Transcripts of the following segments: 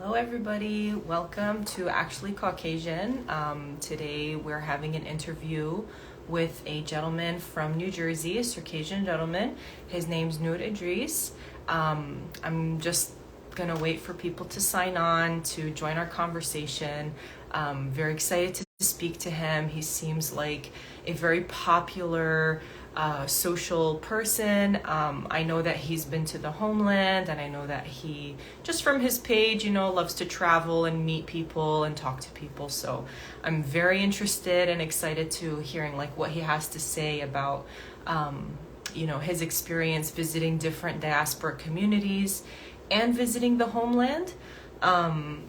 Hello, everybody. Welcome to Actually Caucasian. Today we're having an interview with a gentleman from New Jersey, a Circassian gentleman. His name's Nour. I'm just gonna wait for people to sign on to join our conversation. Very excited to speak to him. He seems like a very popular social person. I know that he's been to the homeland, and I know that he, just from his page, loves to travel and meet people and talk to people. So I'm very interested and excited to hearing like what he has to say about his experience visiting different diaspora communities and visiting the homeland.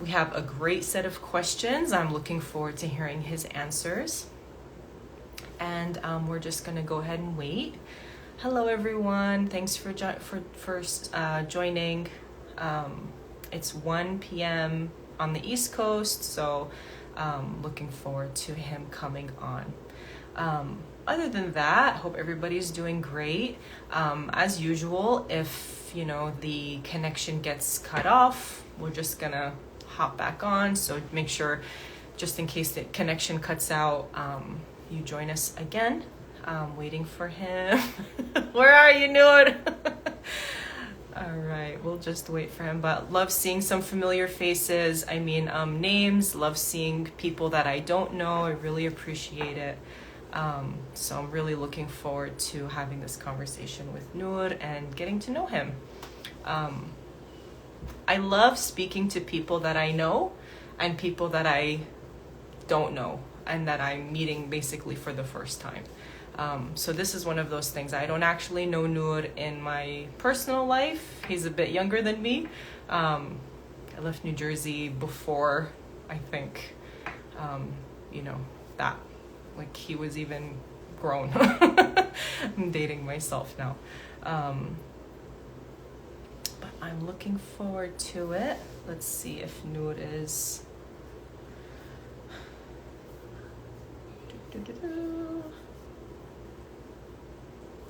We have a great set of questions. I'm looking forward to hearing his answers. And we're just gonna go ahead and wait. Hello, everyone. Thanks for joining. It's 1 p.m. on the East Coast, so looking forward to him coming on. Other than that, hope everybody's doing great. As usual, if the connection gets cut off, we're just gonna hop back on. So make sure, just in case the connection cuts out, you join us again. Waiting for him. Where are you, Nour? All right, we'll just wait for him. But love seeing some familiar faces. Names. Love seeing people that I don't know. I really appreciate it. So I'm really looking forward to having this conversation with Nour and getting to know him. I love speaking to people that I know and people that I don't know and that I'm meeting basically for the first time. So this is one of those things. I don't actually know Nour in my personal life. He's a bit younger than me. I left New Jersey before, I think, that, like, he was even grown. I'm dating myself now. But I'm looking forward to it. Let's see if Nour is...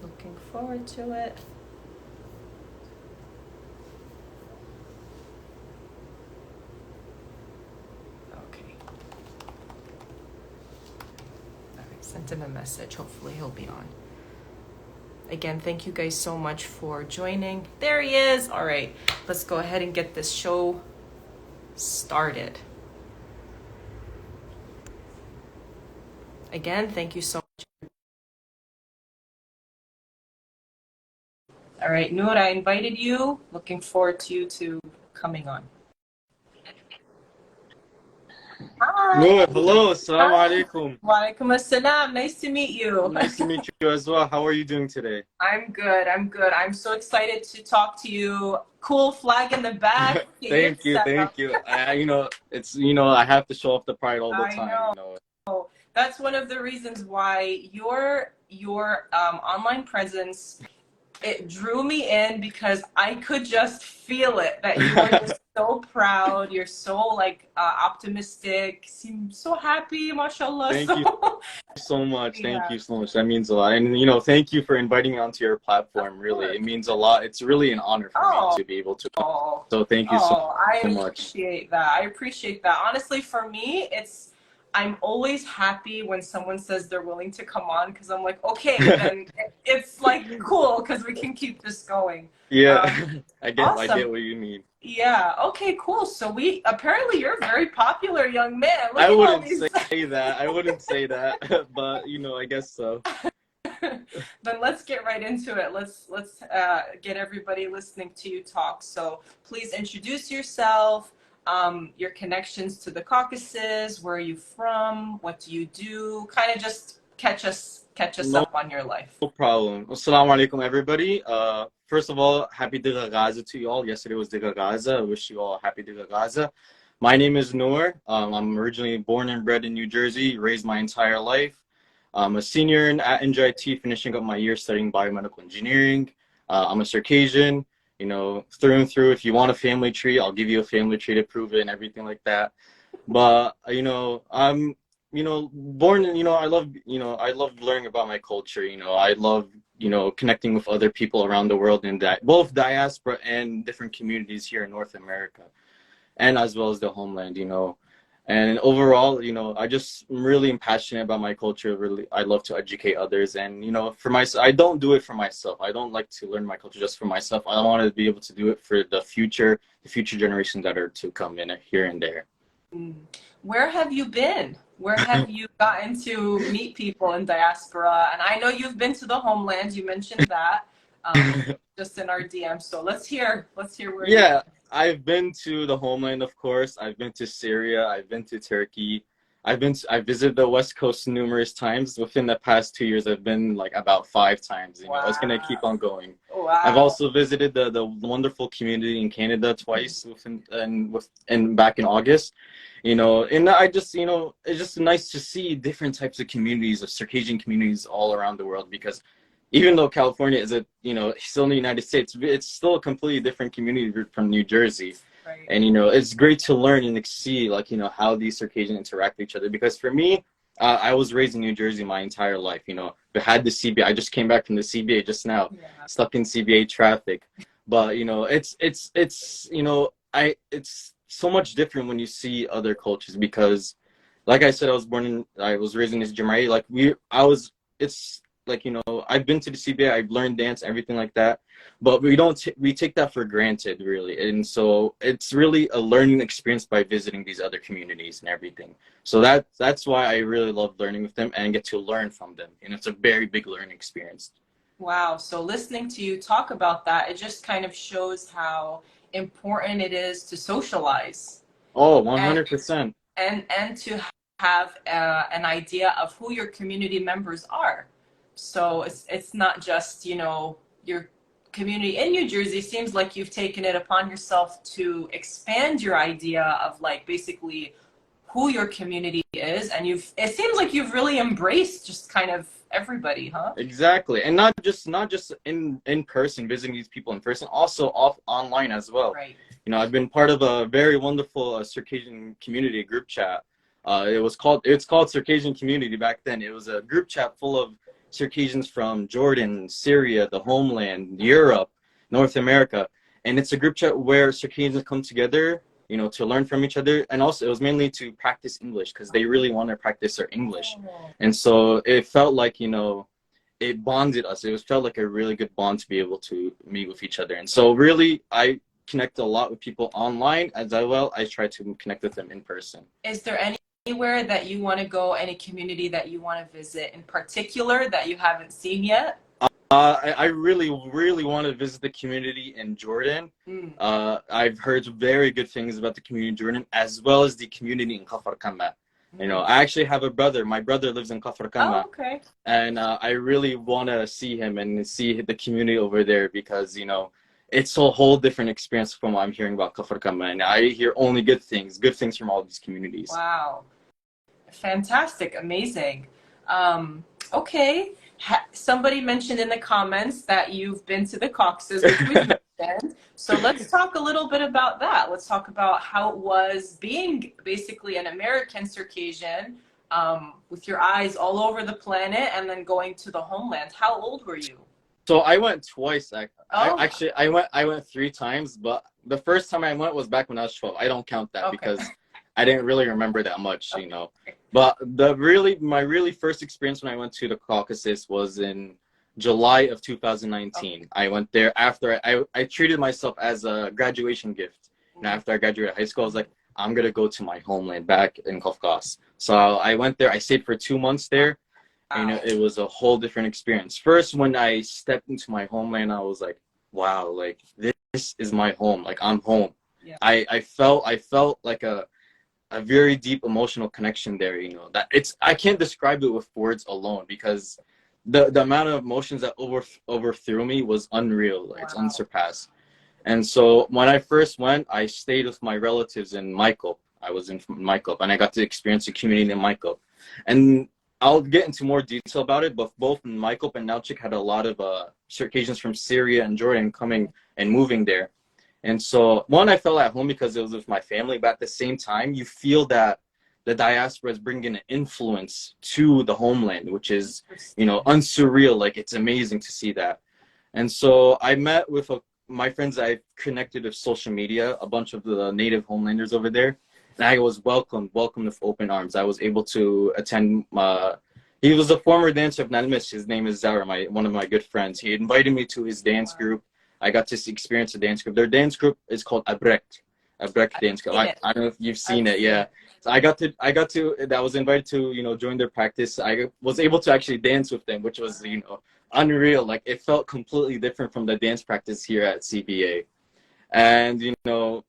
Looking forward to it. Okay. All right, sent him a message. Hopefully he'll be on. Again, thank you guys so much for joining. There he is. All right, let's go ahead and get this show started. Again, thank you so much. All right, Nour, I invited you. Looking forward to you coming on. Hi. Nour, hello, assalamu Hi. alaikum. Walaikum assalam. Nice to meet you. Nice to meet you as well. How are you doing today? I'm good. I'm so excited to talk to you. Cool flag in the back. Thank you. I have to show off the pride all the I time. know. That's one of the reasons why your online presence, it drew me in, because I could just feel it, that you were just so proud. You're so optimistic, seem so happy, mashallah. Thank you so much. Yeah. Thank you so much. That means a lot. And thank you for inviting me onto your platform. Really, it means a lot. It's really an honor for me to be able to. So thank you so much. I appreciate that. Honestly, for me, I'm always happy when someone says they're willing to come on, because I'm like, okay, then it's like cool, because we can keep this going. Yeah, Awesome. I get what you mean. Yeah. Okay, cool. So apparently you're a very popular young man. I wouldn't say that, but I guess so. Then let's get right into it. Let's get everybody listening to you talk. So please introduce yourself. Your connections to the Caucasus, where are you from, what do you do, kind of just catch us up on your life. No problem. Assalamu alaikum, everybody. First of all, happy Diga Gaza to you all. Yesterday was Diga Gaza. I wish you all a happy Diga Gaza. My name is Nour. I'm originally born and bred in New Jersey, raised my entire life. I'm a senior at NJIT, finishing up my year studying biomedical engineering. I'm a Circassian. Through and through. If you want a family tree, I'll give you a family tree to prove it and everything like that. But I'm born in, I love learning about my culture. I love connecting with other people around the world in that both diaspora and different communities here in North America. and as well as the homeland, you know. And overall, you know, I just really am passionate about my culture. Really, I love to educate others. And, you know, for myself, I don't do it for myself. I don't like to learn my culture just for myself. I want to be able to do it for the future generations that are to come in here and there. Where have you been? Where have you gotten to meet people in diaspora? And I know you've been to the homeland. You mentioned that just in our DM. So let's hear where you. Yeah, I've been to the homeland, of course. I've been to Syria. I've been to Turkey. I visited the West Coast numerous times. Within the past 2 years, I've been like about 5 times. You know, it's gonna keep on going. Wow. I've also visited the wonderful community in Canada twice and back in August. You know, and I just, you know, it's just nice to see different types of communities, of Circassian communities all around the world, because even though California is you know, still in the United States, it's still a completely different community from New Jersey. Right. And, you know, it's great to learn and see, like, you know, how these Circassians interact with each other. Because for me, I was raised in New Jersey my entire life, you know, but had the CBA. I just came back from the CBA just now, stuck in CBA traffic. But, you know, it's you know, it's so much different when you see other cultures, because, like I said, I was raised in this Jamaica. Like, it's like, you know, I've been to the CBA, I've learned dance, everything like that, but we take that for granted, really. And so it's really a learning experience by visiting these other communities and everything. So that's why I really love learning with them and get to learn from them. And it's a very big learning experience. Wow. So listening to you talk about that, it just kind of shows how important it is to socialize. Oh, 100%. And to have an idea of who your community members are. So it's not just, you know, your community in New Jersey. Seems like you've taken it upon yourself to expand your idea of, like, basically who your community is, and it seems like you've really embraced just kind of everybody, huh? Exactly. And not just in person, visiting these people in person, also online as well. Right. You know, I've been part of a very wonderful Circassian community group chat. It's called Circassian Community back then. It was a group chat full of Circassians from Jordan, Syria, the homeland, Europe, North America. And it's a group chat where Circassians come together, you know, to learn from each other. And also, it was mainly to practice English, because they really want to practice their English. And so it felt like, you know, it bonded us. It felt like a really good bond to be able to meet with each other. And so really, I connect a lot with people online, as well. I try to connect with them in person. Is there anywhere that you want to go, any community that you want to visit in particular that you haven't seen yet? I really, really want to visit the community in Jordan. I've heard very good things about the community in Jordan, as well as the community in Kafr Kama. You know, I actually have a brother. My brother lives in Kafr Kama. Oh, okay. And I really want to see him and see the community over there, because, you know, it's a whole different experience from what I'm hearing about Kafr Kama. And I hear only good things from all these communities. Wow. Fantastic. Amazing. Okay. Somebody mentioned in the comments that you've been to the Caucasus, which we mentioned. So let's talk a little bit about that. Let's talk about how it was being basically an American Circassian, with your eyes all over the planet, and then going to the homeland. How old were you? So I went twice. I went 3 times, but the first time I went was back when I was 12. I don't count that because I didn't really remember that much, you know. But my really first experience when I went to the Caucasus was in July of 2019. I went there after I treated myself as a graduation gift. And after I graduated high school, I was like, I'm going to go to my homeland back in Caucasus. So I went there. I stayed for 2 months there. And it was a whole different experience. First, when I stepped into my homeland, I was like, wow, like, this is my home. Like, I'm home. Yeah. I felt like a very deep emotional connection there, you know, that I can't describe it with words alone, because the amount of emotions that overthrew me was unreal. Like, it's unsurpassed. And so when I first went, I stayed with my relatives in Mycop. I was in Mycop, and I got to experience the community in Mycop. And I'll get into more detail about it, but both Mycop and Nauchik had a lot of Circassians from Syria and Jordan coming and moving there. And so, one, I felt at home because it was with my family, but at the same time, you feel that the diaspora is bringing an influence to the homeland, which is, you know, unsurreal. Like, it's amazing to see that. And so I met with my friends I've connected with social media, a bunch of the native homelanders over there, and I was welcomed with open arms. I was able to attend. He was a former dancer of Nanimis. His name is Nour, one of my good friends. He invited me to his dance group. I got to experience the dance group. Their dance group is called Abrek dance group. I don't know if you've seen it. Yeah. So I was invited to, join their practice. I was able to actually dance with them, which was, unreal. Like, it felt completely different from the dance practice here at CBA. And,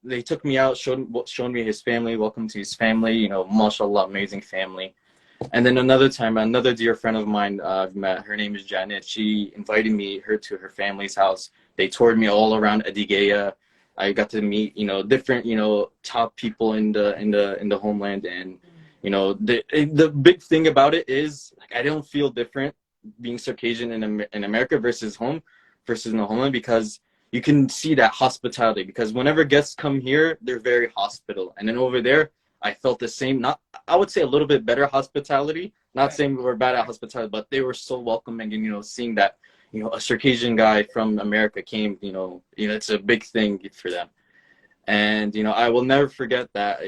they took me out, showed me his family, welcome to his family, mashallah, amazing family. And then another time, another dear friend of mine I've met, her name is Janet. She invited me to her family's house. They toured me all around Adigeya. I got to meet, different, top people in the homeland. And, the big thing about it is, like, I don't feel different being Circassian in America versus in the homeland, because you can see that hospitality. Because whenever guests come here, they're very hospitable. And then over there, I felt the same, I would say a little bit better hospitality. Not saying we were bad at hospitality, but they were so welcoming. And, seeing that, a Circassian guy from America came, it's a big thing for them. And, I will never forget that,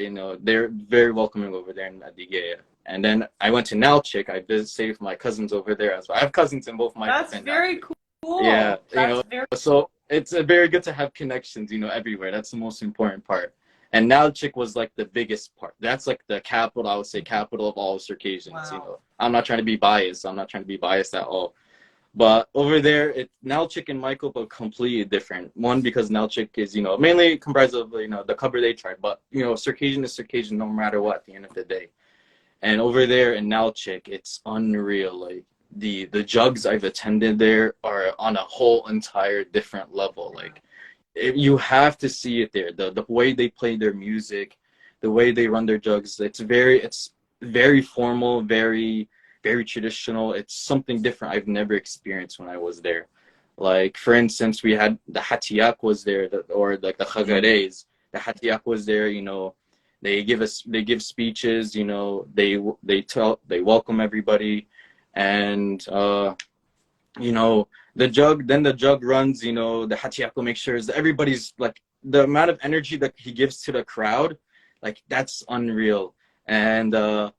they're very welcoming over there in Adigeya. And then I went to Nalchik. I stayed with my cousins over there as well. I have cousins in both my. That's very cool. Yeah, so it's very good to have connections, everywhere. That's the most important part. And Nalchik was like the biggest part. That's like the capital, I would say, capital of all Circassians. Wow. I'm not trying to be biased. I'm not trying to be biased at all. But over there, Nalchik and Michael are completely different. One, because Nalchik is, mainly comprised of, the Kabardey tribe. But, Circassian is Circassian no matter what at the end of the day. And over there in Nalchik, it's unreal. Like, the jugs I've attended there are on a whole entire different level. Like, you have to see it there. The way they play their music, the way they run their jugs, it's very formal, very, very traditional. It's something different I've never experienced when I was there. Like, for instance, we had the Hatiyak was there, or like the Khagareys. The Hatiyak was there, they give speeches, they welcome everybody. And the jug runs, the Hatiako makes sure that everybody's, like, the amount of energy that he gives to the crowd, like, that's unreal. And the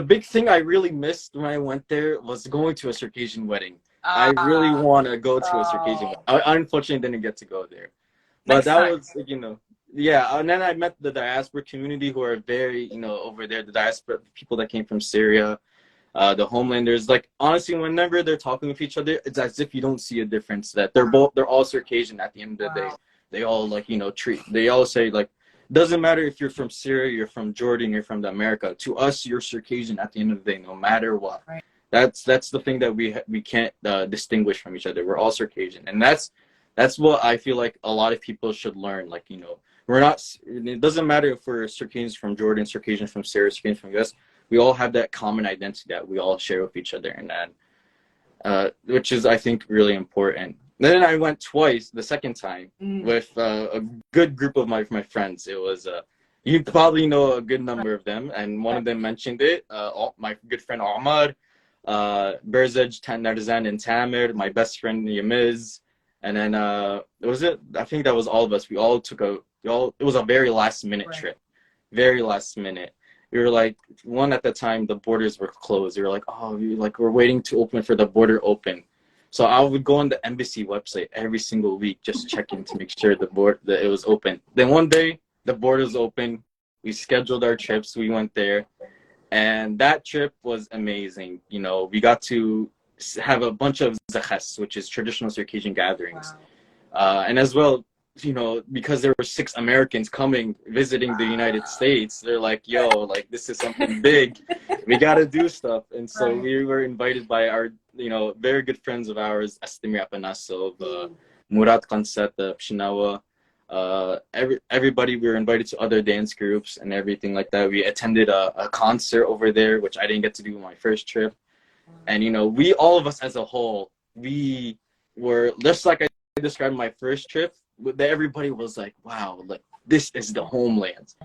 big thing I really missed when I went there was going to a Circassian wedding. I really want to go to a Circassian wedding. I unfortunately didn't get to go there. But that was, yeah. And then I met the diaspora community, who are very, over there, the diaspora people that came from Syria. The homelanders, like, honestly, whenever they're talking with each other, it's as if you don't see a difference, that they're all Circassian at the end of the day. They all, like, they all say, like, doesn't matter if you're from Syria, you're from Jordan, you're from America. To us, you're Circassian at the end of the day, no matter what. Right. That's the thing that we can't distinguish from each other. We're all Circassian. And that's what I feel like a lot of people should learn. Like, it doesn't matter if we're Circassians from Jordan, Circassians from Syria, Circassians from US. We all have that common identity that we all share with each other, and that, which is, I think, really important. Then I went twice, the second time, with a good group of my friends. It was, you probably know a good number of them, and one of them mentioned it. My good friend Omar, Berzej, Narzan, and Tamir, my best friend Yamiz, and then I think that was all of us. We all it was a very last minute trip, very last minute. We were like, at the time, the borders were closed. We were like, we're waiting to open for the border open. So I would go on the embassy website every single week, just checking to make sure that it was open. Then one day, the borders open. We scheduled our trips. We went there. And that trip was amazing. We got to have a bunch of zakhas, which is traditional Circassian gatherings. Wow. And as well, because there were 6 Americans visiting the United States, they're like, yo, like, this is something big. We got to do stuff. And so we were invited by our, very good friends of ours, Astimir Apanasov, Murat Kansat, Pshinawa, everybody. We were invited to other dance groups and everything like that. We attended a concert over there, which I didn't get to do on my first trip. And, all of us as a whole, we were, just like I described my first trip, everybody was like, wow, like, this is the homeland.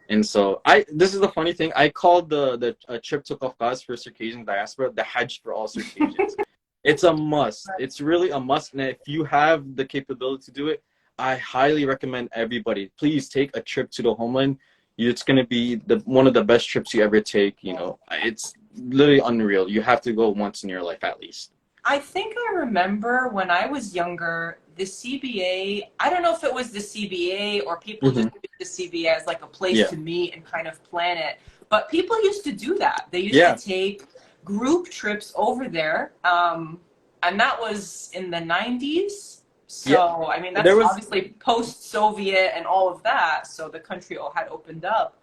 And so this is the funny thing, I called the trip to Caucasian for Circassian diaspora the Hajj for all Circassians. It's a must. Right. It's really a must. And if you have the capability to do it, I highly recommend everybody, please take a trip to the homeland. It's going to be one of the best trips you ever take. You know, it's literally unreal. You have to go once in your life at least. I think I remember when I was younger, the CBA, I don't know if it was the CBA or people just did the CBA as like a place Yeah. to meet and kind of plan it. But people used to do that. They used Yeah. to take group trips over there. And that was in the 90s. So, Yeah. I mean, that's There was obviously post-Soviet and all of that. So the country had opened up.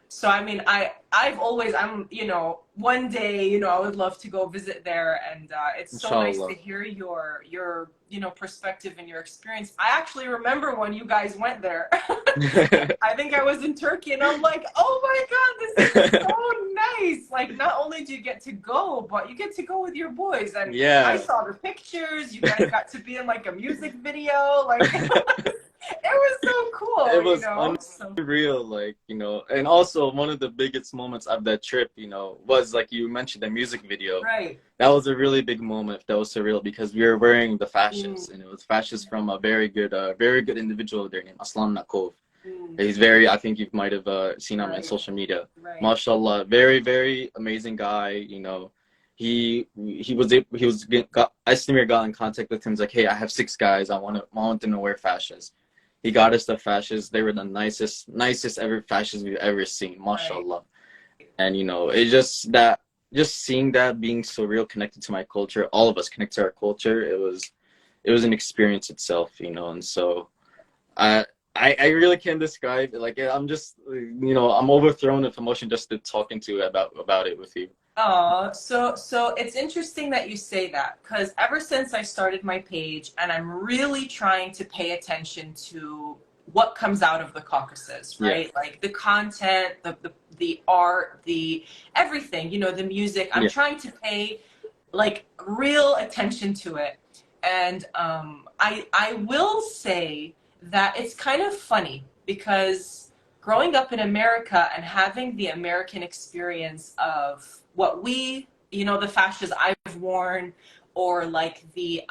So I mean, you know, one day, you know, I would love to go visit there, and it's so nice to inshallah. hear your you know, perspective and your experience. I actually remember when you guys went there. I think I was in Turkey, and I'm like, oh my God, this is so nice. Like, not only do you get to go, but you get to go with your boys, and I Yeah. saw the pictures. You guys got to be in like a music video, like. It was so cool. It was you know? unreal, like, you know, and also one of the biggest moments of that trip, you know, was like you mentioned the music video. Right. That was a really big moment. That was surreal because we were wearing the fascists, and it was fascists from a very good individual there named Aslam Nakov. He's very, I think you might have seen him on social media. Right. Mashallah, very, very amazing guy. You know, Estimir got in contact with him. He's like, hey, I have 6 guys. I want them to wear fascists. He got us the fascists. They were the nicest ever fascists we've ever seen. Mashallah. Right. And you know, it's just seeing that being so real, connected to my culture, all of us connect to our culture. It was an experience itself, you know. And so I really can't describe it. Like, I'm just, you know, I'm overthrown with emotion just to talking to about it with you. Oh, so it's interesting that you say that, because ever since I started my page, and I'm really trying to pay attention to what comes out of the Caucasus, right? Yeah. Like the content, the art, the everything, you know, the music. I'm trying to pay like real attention to it. And I will say that it's kind of funny because growing up in America and having the American experience of what you know, the fascias I've worn, or like the,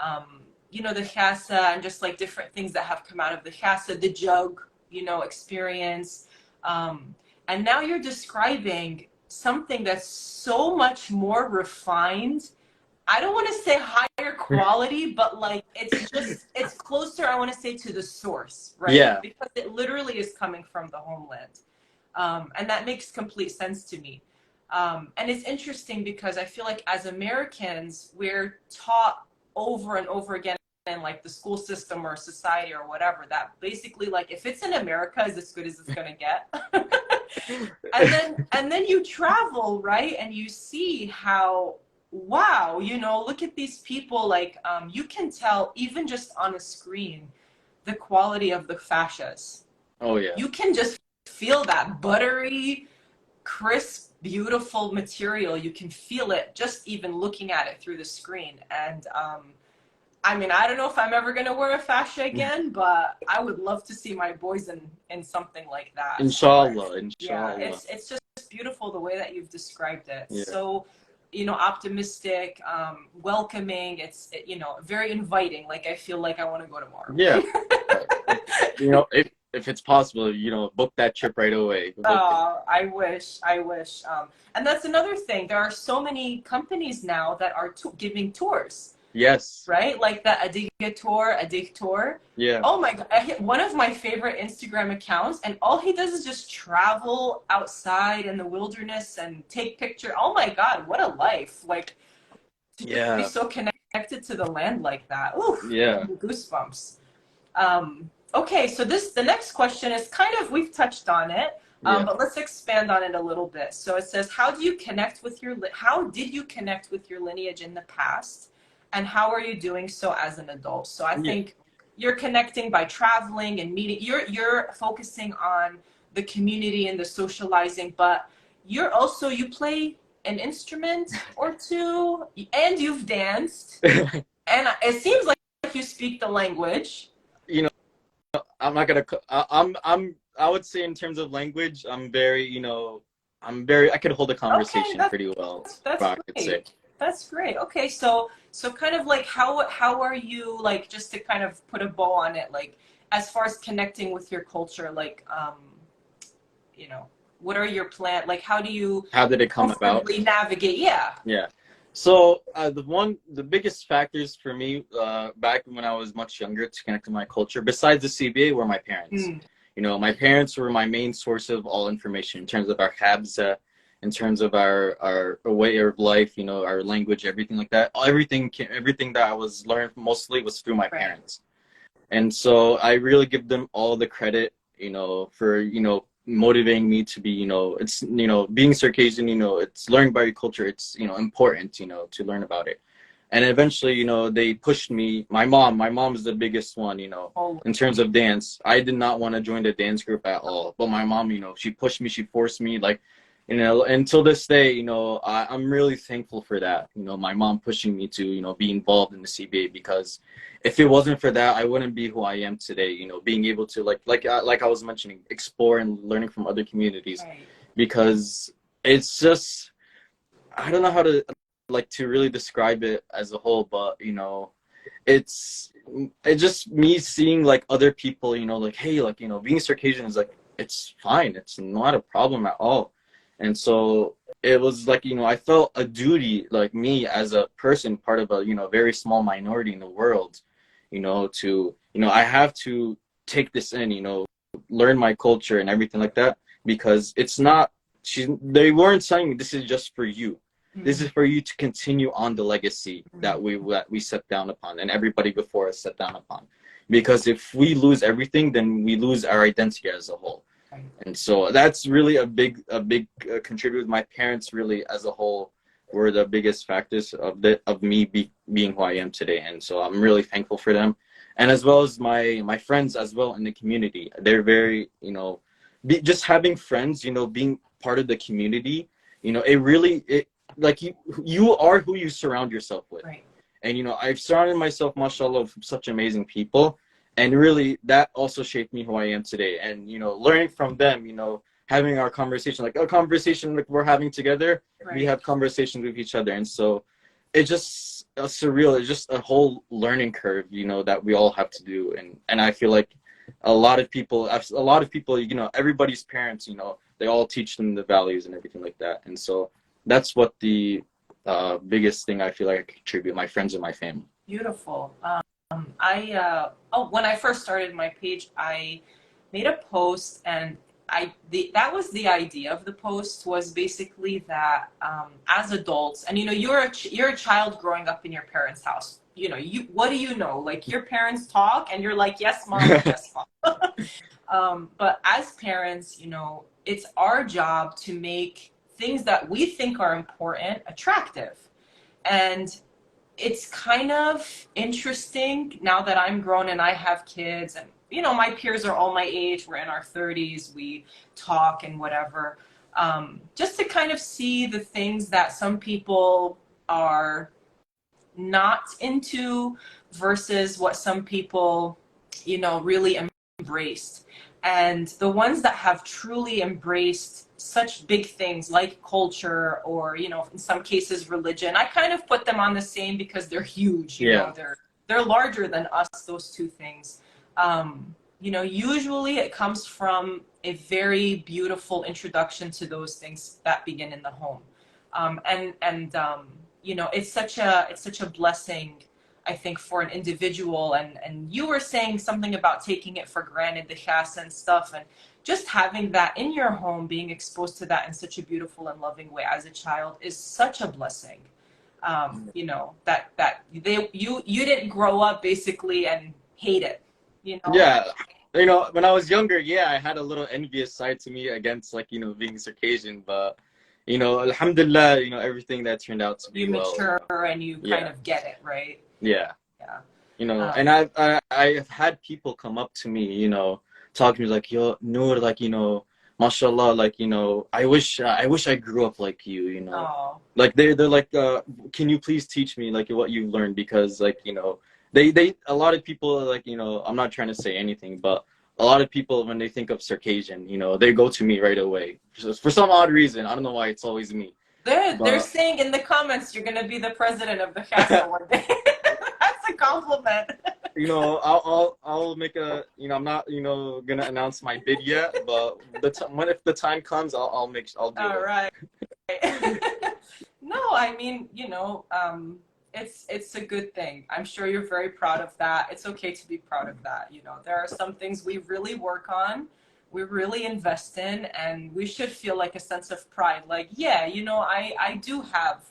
you know, the chasa, and just like different things that have come out of the chasa, the jug, you know, experience. And now you're describing something that's so much more refined. I don't want to say higher quality, but like it's closer, I want to say, to the source, right? Yeah. Because it literally is coming from the homeland. And that makes complete sense to me. And it's interesting because I feel like as Americans, we're taught over and over again in like the school system or society or whatever, that basically like if it's in America, is as good as it's gonna get. and then you travel, right? And you see how, wow, you know, look at these people, like you can tell even just on a screen the quality of the fascias. Oh yeah. You can just feel that buttery, crisp, beautiful material. You can feel it just even looking at it through the screen. And I mean, I don't know if I'm ever going to wear a fascia again, but I would love to see my boys in something like that. Inshallah, inshallah. Yeah, it's just beautiful the way that you've described it. Yeah. So, you know, optimistic, welcoming. It's, you know, very inviting. Like, I feel like I want to go tomorrow. Yeah. You know, if it's possible, you know, book that trip right away. I wish. And that's another thing. There are so many companies now that are giving tours. Yes. Right? Like the Adig tour. Yeah. Oh my God. One of my favorite Instagram accounts, and all he does is just travel outside in the wilderness and take pictures. Oh my God, what a life. Like, to be so connected to the land like that. Ooh, yeah. Goosebumps. Okay, so the next question is kind of, we've touched on it, but let's expand on it a little bit. So it says, how did you connect with your lineage in the past? And how are you doing so as an adult? So I think you're connecting by traveling and meeting. You're focusing on the community and the socializing, but you play an instrument or two, and you've danced, and it seems like you speak the language. You know, I'm not gonna. I would say in terms of language, I'm very. You know, I could hold a conversation pretty well. That's great. That's great. Okay, so kind of like how are you, like, just to kind of put a bow on it, like as far as connecting with your culture, like you know, what are your plan, like how do you How did it come about? comfortably navigate? Yeah. Yeah. So the biggest factors for me back when I was much younger to connect to my culture, besides the CBA, were my parents. Mm, You know, my parents were my main source of all information in terms of our habza, in terms of our way of life. You know, our language, everything like that. Everything that I was learned mostly was through my right. parents. And so I really give them all the credit, for, motivating me to be, it's, being Circassian, it's learning about your culture. It's, important, to learn about it. And eventually, they pushed me. My mom is the biggest one, Oh, in terms of dance. I did not want to join the dance group at all. But my mom, she pushed me, she forced me, like, until this day, I'm really thankful for that. My mom pushing me to, be involved in the CBA, because if it wasn't for that, I wouldn't be who I am today. Being able to, like I was mentioning, explore and learning from other communities, right. because it's just, I don't know how to, like, to really describe it as a whole, but it's it's just me seeing, like, other people, like, hey, like, being Circassian is, like, it's fine, it's not a problem at all. And so it was like, I felt a duty, like, me as a person, part of a, very small minority in the world, to, I have to take this in, learn my culture and everything like that, because it's not, they weren't saying this is just for you. This Mm, is for you to continue on the legacy mm, that we set down upon, and everybody before us set down upon. Because if we lose everything, then we lose our identity as a whole. right. And so that's really a big contributor. My parents, really, as a whole, were the biggest factors of me being who I am today. And so I'm really thankful for them, and as well as my friends as well in the community. They're very, just having friends, being part of the community. It like, you are who you surround yourself with. Right. And I've surrounded myself, mashallah, with such amazing people, and really that also shaped me who I am today. And learning from them, having our conversation, like a conversation like we're having together, we Right. have conversations with each other. And so it's just a surreal, it's just a whole learning curve, that we all have to do. And I feel like a lot of people, everybody's parents, they all teach them the values and everything like that. And so that's what the biggest thing I feel like I contribute, my friends and my family. Beautiful. When I first started my page, I made a post, and that was the idea of the post, was basically that as adults, and you're a child growing up in your parents' house. You what do you know? Like, your parents talk, and you're like, yes, mom, yes, mom. But as parents, it's our job to make things that we think are important attractive. And it's kind of interesting now that I'm grown and I have kids, and my peers are all my age, we're in our 30s, we talk and whatever, just to kind of see the things that some people are not into versus what some people really embraced. And the ones that have truly embraced such big things like culture, or in some cases religion, I kind of put them on the same, because they're huge. Yeah. They're larger than us, those two things. Usually it comes from a very beautiful introduction to those things that begin in the home. It's such a blessing, I think, for an individual. And you were saying something about taking it for granted, the chas and stuff, and just having that in your home, being exposed to that in such a beautiful and loving way as a child, is such a blessing. That you didn't grow up basically and hate it. Yeah. When I was younger, yeah, I had a little envious side to me against, like, being Circassian, but alhamdulillah, everything that turned out to be You well. mature and you kind Yeah. of get it, right? Yeah. Yeah. And I've had people come up to me, talk to me like, yo, Nour, like, mashallah, like, I wish I grew up like you, Oh, like, they're like, can you please teach me, like, what you've learned? Because, like, they a lot of people, like, I'm not trying to say anything, but a lot of people, when they think of Circassian, they go to me right away. For some odd reason, I don't know why it's always me. They're But saying in the comments you're gonna be the president of the casa one day. That's a compliment. I'll make a, I'm not, gonna announce my bid yet, but if the time comes, I'll do All it. right. No, I mean, it's a good thing. I'm sure you're very proud of that. It's okay to be proud of that. There are some things we really work on, we really invest in, and we should feel like a sense of pride. Like, yeah, I do have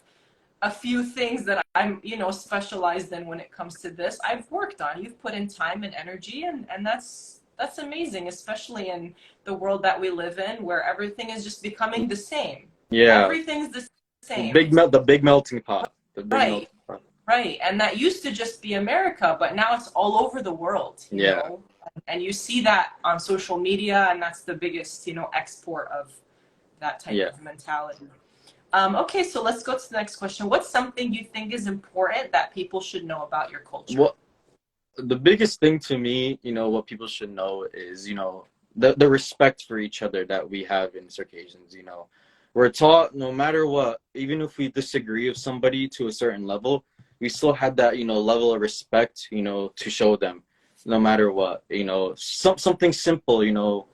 a few things that I'm, specialized in when it comes to this. I've worked on. You've put in time and energy, and that's amazing, especially in the world that we live in, where everything is just becoming the same. Yeah, Everything's the the same. big melting pot. The big Right, melting pot. right. And that used to just be America, but now it's all over the world, Yeah. And you see that on social media, and that's the biggest, export of that type Yeah. of mentality. Okay, so let's go to the next question. What's something you think is important that people should know about your culture? Well, the biggest thing to me, what people should know is, the respect for each other that we have in Circassians. We're taught no matter what, even if we disagree with somebody to a certain level, we still had that, level of respect, to show them no matter what, something simple,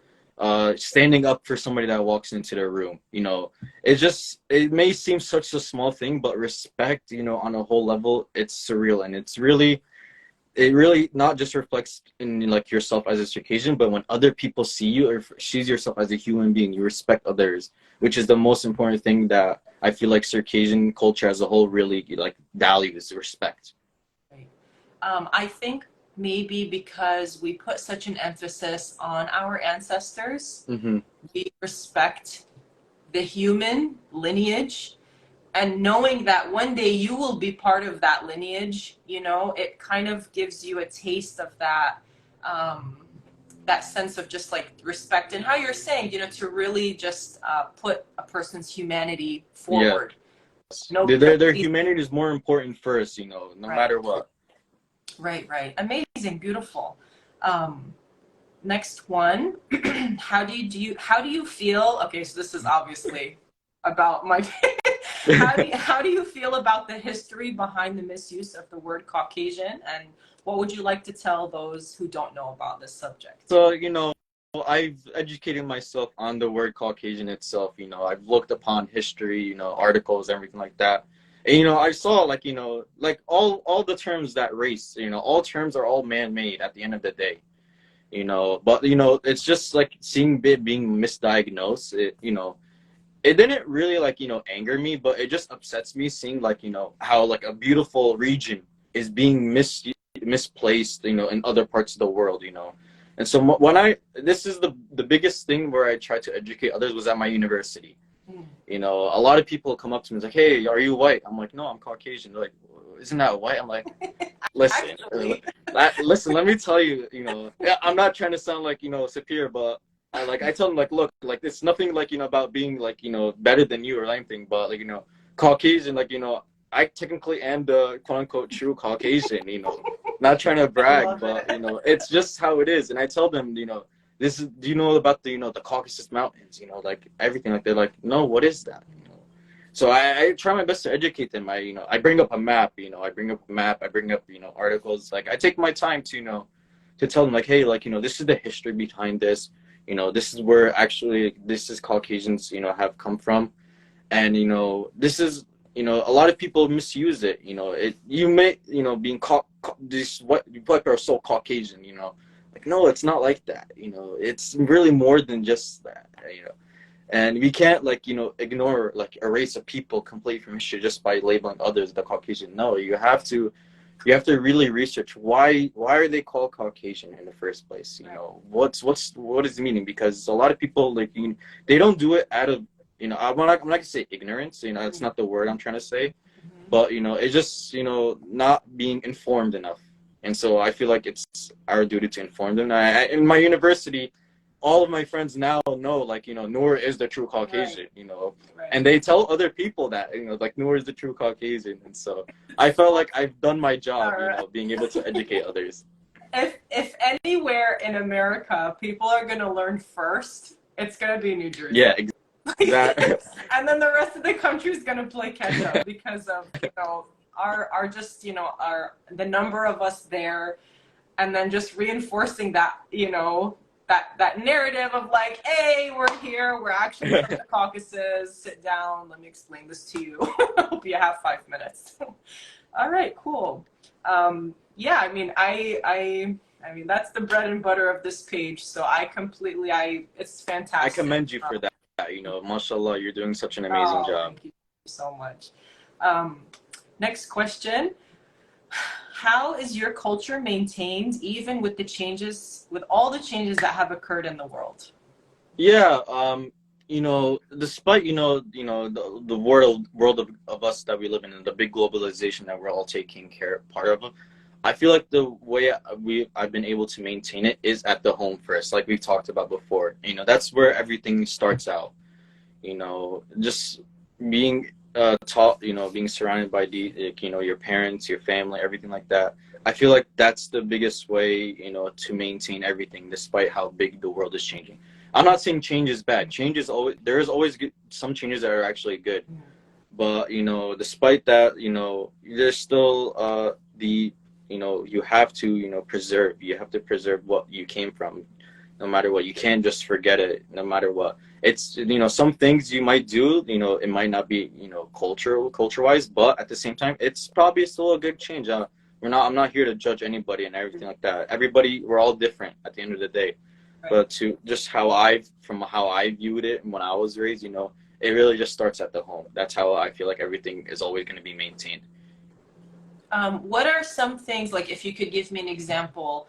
standing up for somebody that walks into their room, it may seem such a small thing, but respect, on a whole level, it's surreal. And it really not just reflects in like yourself as a Circassian, but when other people see you or sees yourself as a human being, you respect others, which is the most important thing that I feel like Circassian culture as a whole really like values respect. Right. I think maybe because we put such an emphasis on our ancestors, we respect the human lineage, and knowing that one day you will be part of that lineage, it kind of gives you a taste of that sense of just like respect, and how you're saying, to really just put a person's humanity forward. Yeah. Their humanity is more important first, no Right. matter what. Right. Amazing, beautiful. Next one. How do you feel? Okay, so this is obviously about my how do you feel about the history behind the misuse of the word Caucasian, and what would you like to tell those who don't know about this subject? So, I've educated myself on the word Caucasian itself. I've looked upon history, articles, everything like that. And, I saw like all the terms that race, all terms are all man-made at the end of the day. But it's just like seeing it being misdiagnosed. It didn't really like anger me, but it just upsets me seeing like how like a beautiful region is being misplaced in other parts of the world. And so this is the biggest thing where I try to educate others was at my university. A lot of people come up to me and like, hey, are you white? I'm like, no, I'm Caucasian. They're like, isn't that white? I'm like, listen, listen, let me tell you, I'm not trying to sound like, superior, but I tell them like, look, like it's nothing like, about being like, better than you or anything, but like, Caucasian, like, I technically am the quote unquote true Caucasian, not trying to brag, but it's just how it is. And I tell them, do you know about the, the Caucasus Mountains, like everything, like they're like, no, what is that? So I try my best to educate them. I bring up a map, I bring up articles, like I take my time to, to tell them like, hey, like, this is the history behind this, this is where actually this is Caucasians, have come from. And, this is, a lot of people misuse it, you may, being what people are so Caucasian, like, no, it's not like that, it's really more than just that, and we can't like, ignore, like erase a people completely from history just by labeling others the Caucasian. No, you have to really research why are they called Caucasian in the first place, what is the meaning, because a lot of people like, they don't do it out of, I'm not gonna say ignorance, that's not the word I'm trying to say, but it's just not being informed enough. And so I feel like it's our duty to inform them. In my university, all of my friends now know, like, Nour is the true Caucasian, Right. and they tell other people that, like, Nour is the true Caucasian. And so I felt like I've done my job, being able to educate others. If anywhere in America people are going to learn first, it's going to be New Jersey. Yeah, That And then the rest of the country is going to play catch up because of, our just, the number of us there, and then just reinforcing that, that narrative of like, hey, we're here, we're actually from the Caucasus, sit down, let me explain this to you. Hope you have 5 minutes. All right, cool. Yeah, I mean, that's the bread and butter of this page. So it's fantastic. I commend you for that. Mashallah, you're doing such an amazing job. Thank you so much. Next question. How is your culture maintained even with all the changes that have occurred in the world? Yeah, despite the world of us that we live in and the big globalization that we're all taking part of, I feel like the way I've been able to maintain it is at the home first, like we've talked about before. That's where everything starts out. Just being taught, being surrounded by your parents, your family, everything like that. I feel like that's the biggest way, to maintain everything, despite how big the world is changing. I'm not saying change is bad. There is always some changes that are actually good, but despite that, there's still you have to preserve. You have to preserve what you came from, no matter what. You can't just forget it, no matter what. It's some things you might do, it might not be culture wise, but at the same time, it's probably still a good change. I'm not here to judge anybody and everything like that. We're all different at the end of the day. Right. But to just how I viewed it when I was raised, it really just starts at the home. That's how I feel like everything is always going to be maintained. What are some things, like if you could give me an example,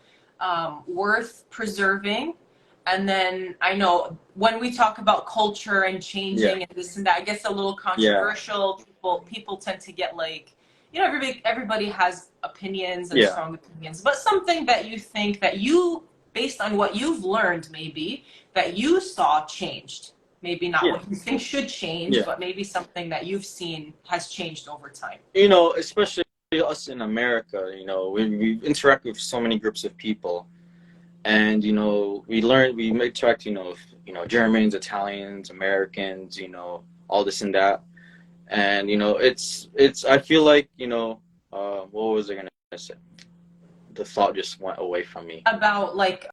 worth preserving? And then I know when we talk about culture and changing and this and that, I guess a little controversial. People tend to get like, everybody has opinions and strong opinions, but something that you think that based on what you've learned, maybe that you saw changed, maybe not what you think should change, but maybe something that you've seen has changed over time. Especially us in America, we interact with so many groups of people, and we interact, Germans, Italians, Americans, all this and that, and it's I feel like what was I gonna say? The thought just went away from me. About like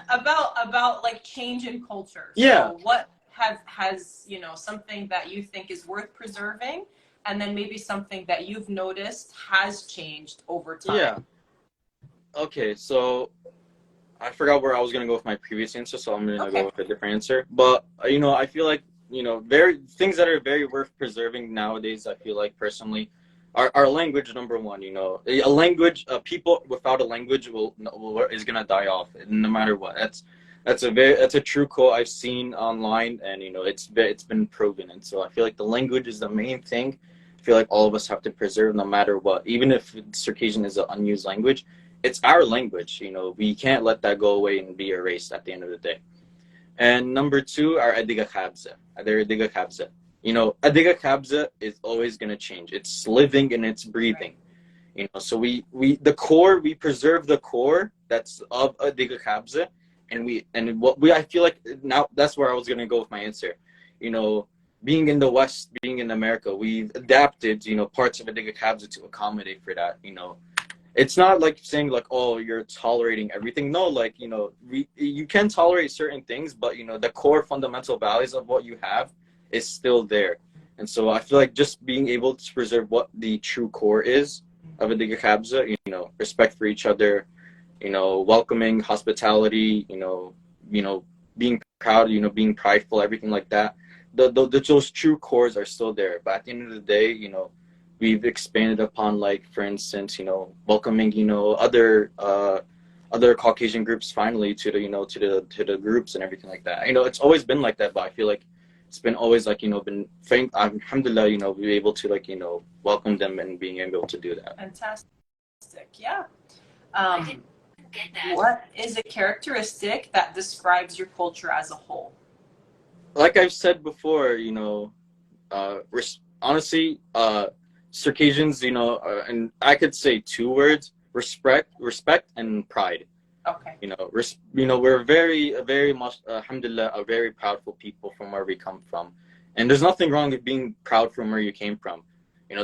about like change in culture. So what has something that you think is worth preserving, and then maybe something that you've noticed has changed over time? Yeah. Okay, so I forgot where I was gonna go with my previous answer, so I'm gonna go with a different answer. But I feel like things that are very worth preserving nowadays, I feel like personally, our language, number one. A language, people without a language is gonna die off no matter what. That's a true quote I've seen online, and it's been proven. And so I feel like the language is the main thing. I feel like all of us have to preserve no matter what. Even if Circassian is an unused language, it's our language. We can't let that go away and be erased at the end of the day. And number two, our Adiga Khabza. Adiga Khabza. Adiga Khabza is always going to change. It's living and it's breathing. So we preserve the core that's of Adiga Khabza, I feel like now that's where I was going to go with my answer. Being in the West, being in America, we've adapted, parts of Adiga Khabza to accommodate for that. It's not like saying like, oh, you're tolerating everything. No, like, you can tolerate certain things, but the core fundamental values of what you have is still there. And so I feel like just being able to preserve what the true core is of Adiga Khabza, respect for each other, welcoming, hospitality, being proud, being prideful, everything like that. Those true cores are still there. But at the end of the day, we've expanded upon, like, for instance, welcoming, other Caucasian groups finally to the groups and everything like that. It's always been like that, but I feel like it's been always like, alhamdulillah, we're able to, like, welcome them and being able to do that. Fantastic. Yeah. What is a characteristic that describes your culture as a whole? Like I've said before, honestly, Circassians, and I could say two words: respect and pride. Okay. We're very much, alhamdulillah, a very proudful people from where we come from. And there's nothing wrong with being proud from where you came from.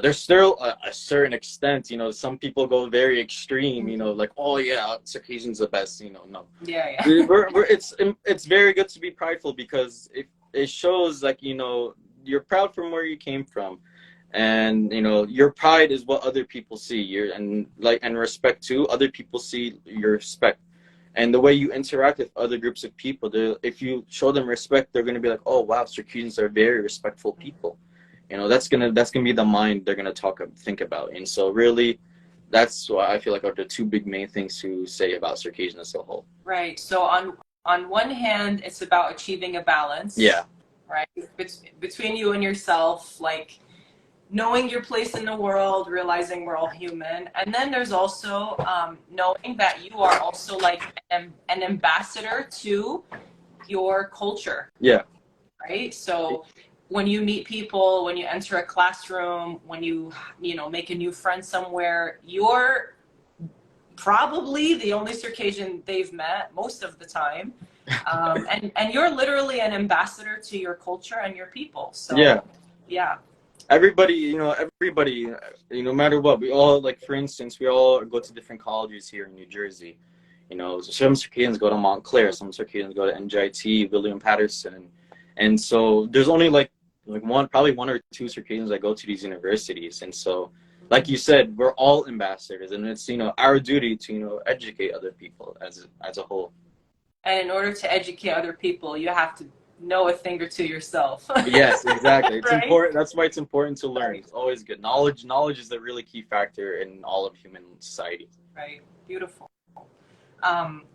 There's still a certain extent, some people go very extreme, like, oh yeah, Circassian's the best, no. Yeah. It's very good to be prideful because it shows like, you're proud from where you came from. And your pride is what other people see. And respect too. Other people see your respect, and the way you interact with other groups of people. If you show them respect, they're gonna be like, oh wow, Circassians are very respectful people. That's gonna be the mind they're gonna think about. And so really, that's what I feel like are the two big main things to say about Circassian as a whole. Right. So on one hand, it's about achieving a balance. Yeah. Right. Between you and yourself, like knowing your place in the world, realizing we're all human. And then there's also knowing that you are also like an ambassador to your culture. Yeah. Right? So when you meet people, when you enter a classroom, when you make a new friend somewhere, you're probably the only Circassian they've met most of the time. And you're literally an ambassador to your culture and your people. So yeah. Everybody, no matter what, we all, like, for instance, we all go to different colleges here in New Jersey. Some Circassians go to Montclair, some Circassians go to NJIT, William Patterson. And so there's only probably one or two Circassians that go to these universities. And so, like you said, we're all ambassadors, and it's, our duty to, educate other people as a whole. And in order to educate other people, you have to know a thing or two yourself. Yes, exactly. It's right? important. That's why it's important to learn. It's always good. Knowledge is the really key factor in all of human society. Right. Beautiful.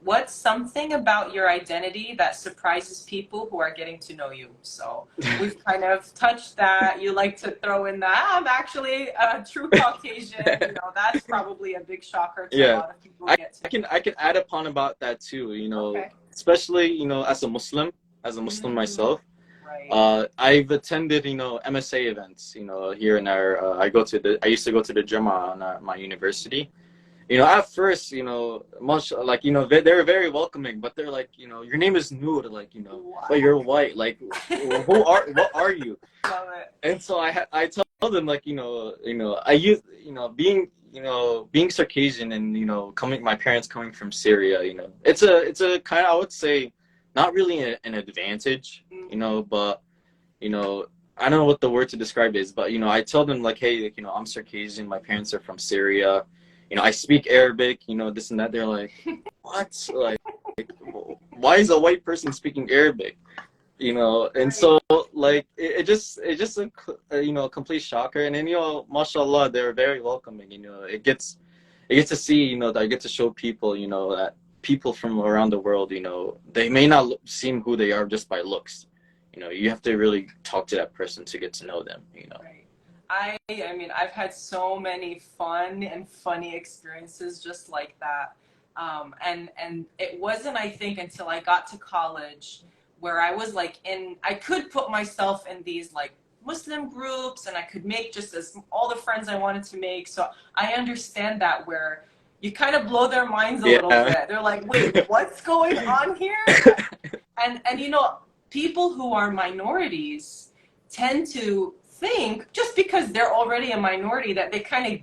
What's something about your identity that surprises people who are getting to know you? So we've kind of touched that. You like to throw in that I'm actually a true Caucasian. That's probably a big shocker to a lot of people. I can add upon about that too. Okay. Especially as a Muslim myself. Right. I've attended MSA events. Here in our I used to go to the Jama on my university. At first, much like, they're very welcoming, but they're like, your name is Nour, like, but you're white, like, what are you? Love it. And so I tell them, like, I use, being Circassian and, my parents coming from Syria, it's a kind of, I would say, not really an advantage, but, I don't know what the word to describe is, but, I tell them, like, hey, like, I'm Circassian, my parents are from Syria. I speak Arabic, this and that. They're like, what? Like, why is a white person speaking Arabic? And so, like, it just a complete shocker. And then, mashallah, they're very welcoming. It gets to see, that I get to show people, that people from around the world, they may not seem who they are just by looks. You have to really talk to that person to get to know them, Right. I mean, I've had so many fun and funny experiences just like that. And it wasn't, I think, until I got to college where I was like I could put myself in these like Muslim groups and I could make just all the friends I wanted to make. So I understand that where you kind of blow their minds a little bit. They're like, wait, what's going on here? And people who are minorities tend to think just because they're already a minority that they kind of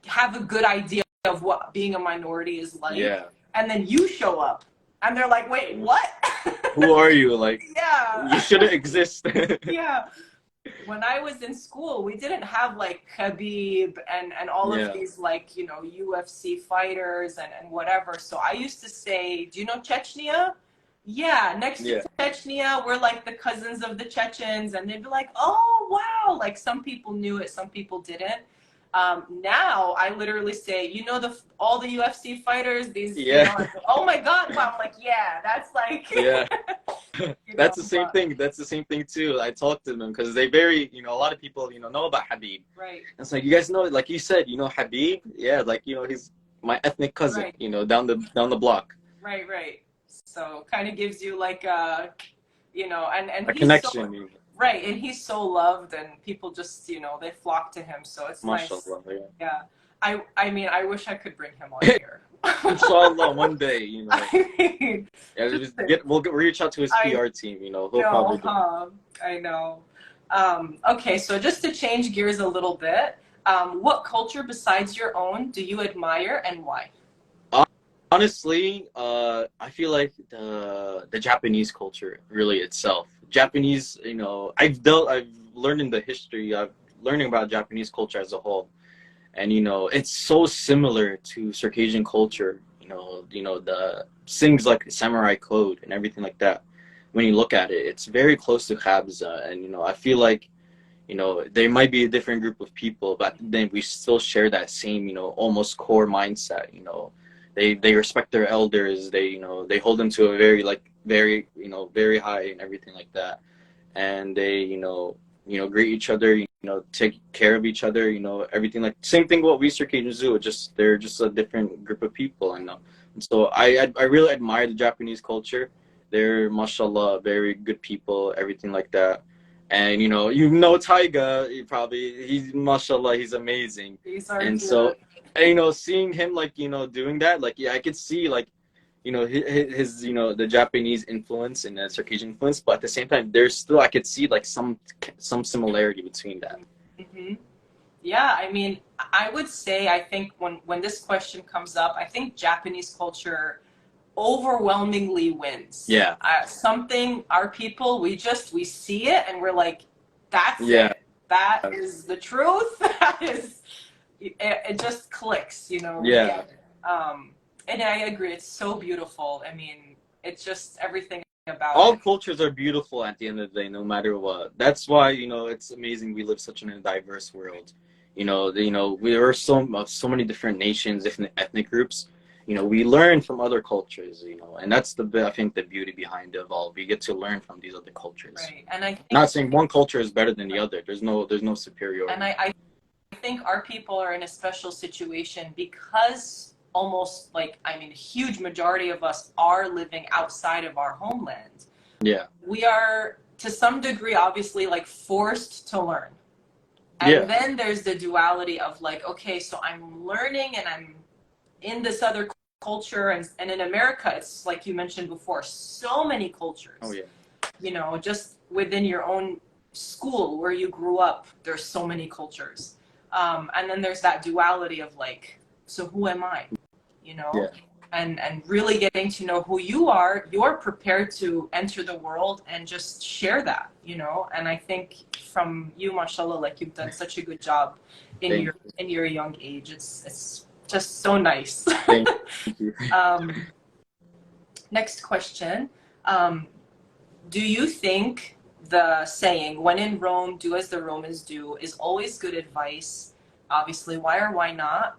have a good idea of what being a minority is like. Yeah. And then you show up and they're like, wait, what? Who are you? Like, you shouldn't exist. Yeah. When I was in school, we didn't have like Khabib and all of these like, UFC fighters and whatever. So I used to say, do you know Chechnya? Yeah, next to Chechnya, we're like the cousins of the Chechens, and they'd be like, oh, wow. Like some people knew it, some people didn't. Now I literally say, all the UFC fighters, these, oh my God. Wow. I'm like, yeah, that's like, that's the same thing. That's the same thing too. I talk to them because they very, a lot of people, know about Habib. Right. And it's like, you guys know, like you said, Habib. Yeah. Like, he's my ethnic cousin, down the block. Right. Right. So kind of gives you like a, and a connection. So, right. And he's so loved and people just, they flock to him. So it's nice. Yeah. I mean, I wish I could bring him on here. Inshallah, one day, I mean, Yeah, we'll reach out to his PR team. He'll probably do it. I know. Okay, so just to change gears a little bit, what culture besides your own do you admire and why? Honestly, I feel like the Japanese culture really itself. Japanese, I've learned in the history. I've learning about Japanese culture as a whole, and it's so similar to Circassian culture. The things like samurai code and everything like that. When you look at it, it's very close to Khabza, and I feel like they might be a different group of people, but then we still share that same almost core mindset. They respect their elders. They hold them to a very very high and everything like that, and they greet each other, take care of each other, everything like same thing what we Circassians do. They're just a different group of people, and so I really admire the Japanese culture. They're mashallah very good people, everything like that. And Taiga, he's mashallah, he's amazing. And so seeing him doing that, I could see his the Japanese influence and the Circassian influence, but at the same time there's still I could see some similarity between that. Mm-hmm. Yeah, I mean, I would say I think when this question comes up, I think Japanese culture overwhelmingly wins. Yeah. Our people, we see it and we're like, that's it. That is the truth. That is, it just clicks, Yeah. And I agree, it's so beautiful. I mean, it's just everything about all it. cultures are beautiful at the end of the day, no matter what. That's why it's amazing we live such in a diverse world. We are so many different nations, different ethnic groups. We learn from other cultures, and that's I think the beauty behind it all. We get to learn from these other cultures. Right, and I think, not saying one culture is better than the other. There's no superiority. And I think our people are in a special situation because almost a huge majority of us are living outside of our homeland. Yeah. We are to some degree obviously forced to learn. And then there's the duality of okay, so I'm learning and I'm in this other culture, and in America it's like you mentioned before, so many cultures. Oh yeah. Just within your own school where you grew up, there's so many cultures. And then there's that duality of so who am I? And really getting to know who you are, you're prepared to enter the world and just share that, and I think from you, mashallah, you've done such a good job in your young age. It's just so nice. Thank you. Next question. Do you think the saying, when in Rome, do as the Romans do, is always good advice? Obviously, why or why not?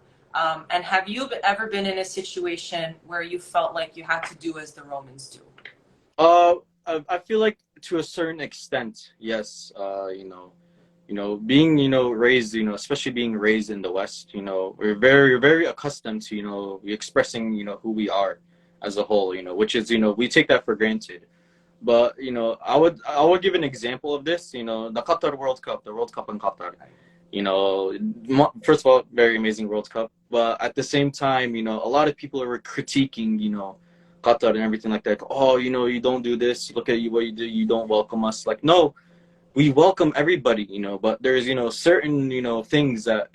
And have you ever been in a situation where you felt like you had to do as the Romans do? I feel like to a certain extent, yes. Being raised, especially being raised in the West, we're very accustomed to expressing who we are as a whole, which is we take that for granted. But I would give an example of this. The Qatar World Cup, the World Cup in Qatar. First of all, very amazing World Cup. But at the same time, a lot of people are critiquing, Qatar and everything like that. Oh, you don't do this. Look at what you do. You don't welcome us. No, we welcome everybody, but there's, certain, things that,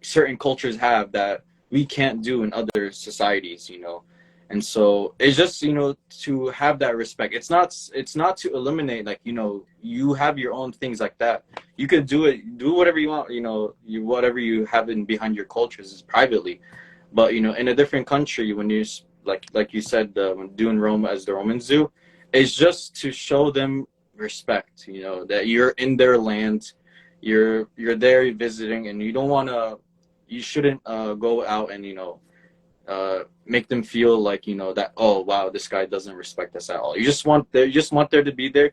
certain cultures have that we can't do in other societies, And so it's just, to have that respect. It's not to eliminate, you have your own things like that. You could do whatever you want, whatever you have in behind your cultures is privately. But, in a different country, when you, like you said, when doing Rome as the Romans do, it's just to show them respect, that you're in their land, you're there, you're visiting, and you shouldn't go out and, make them feel that, oh wow, this guy doesn't respect us at all. You just want there to be there,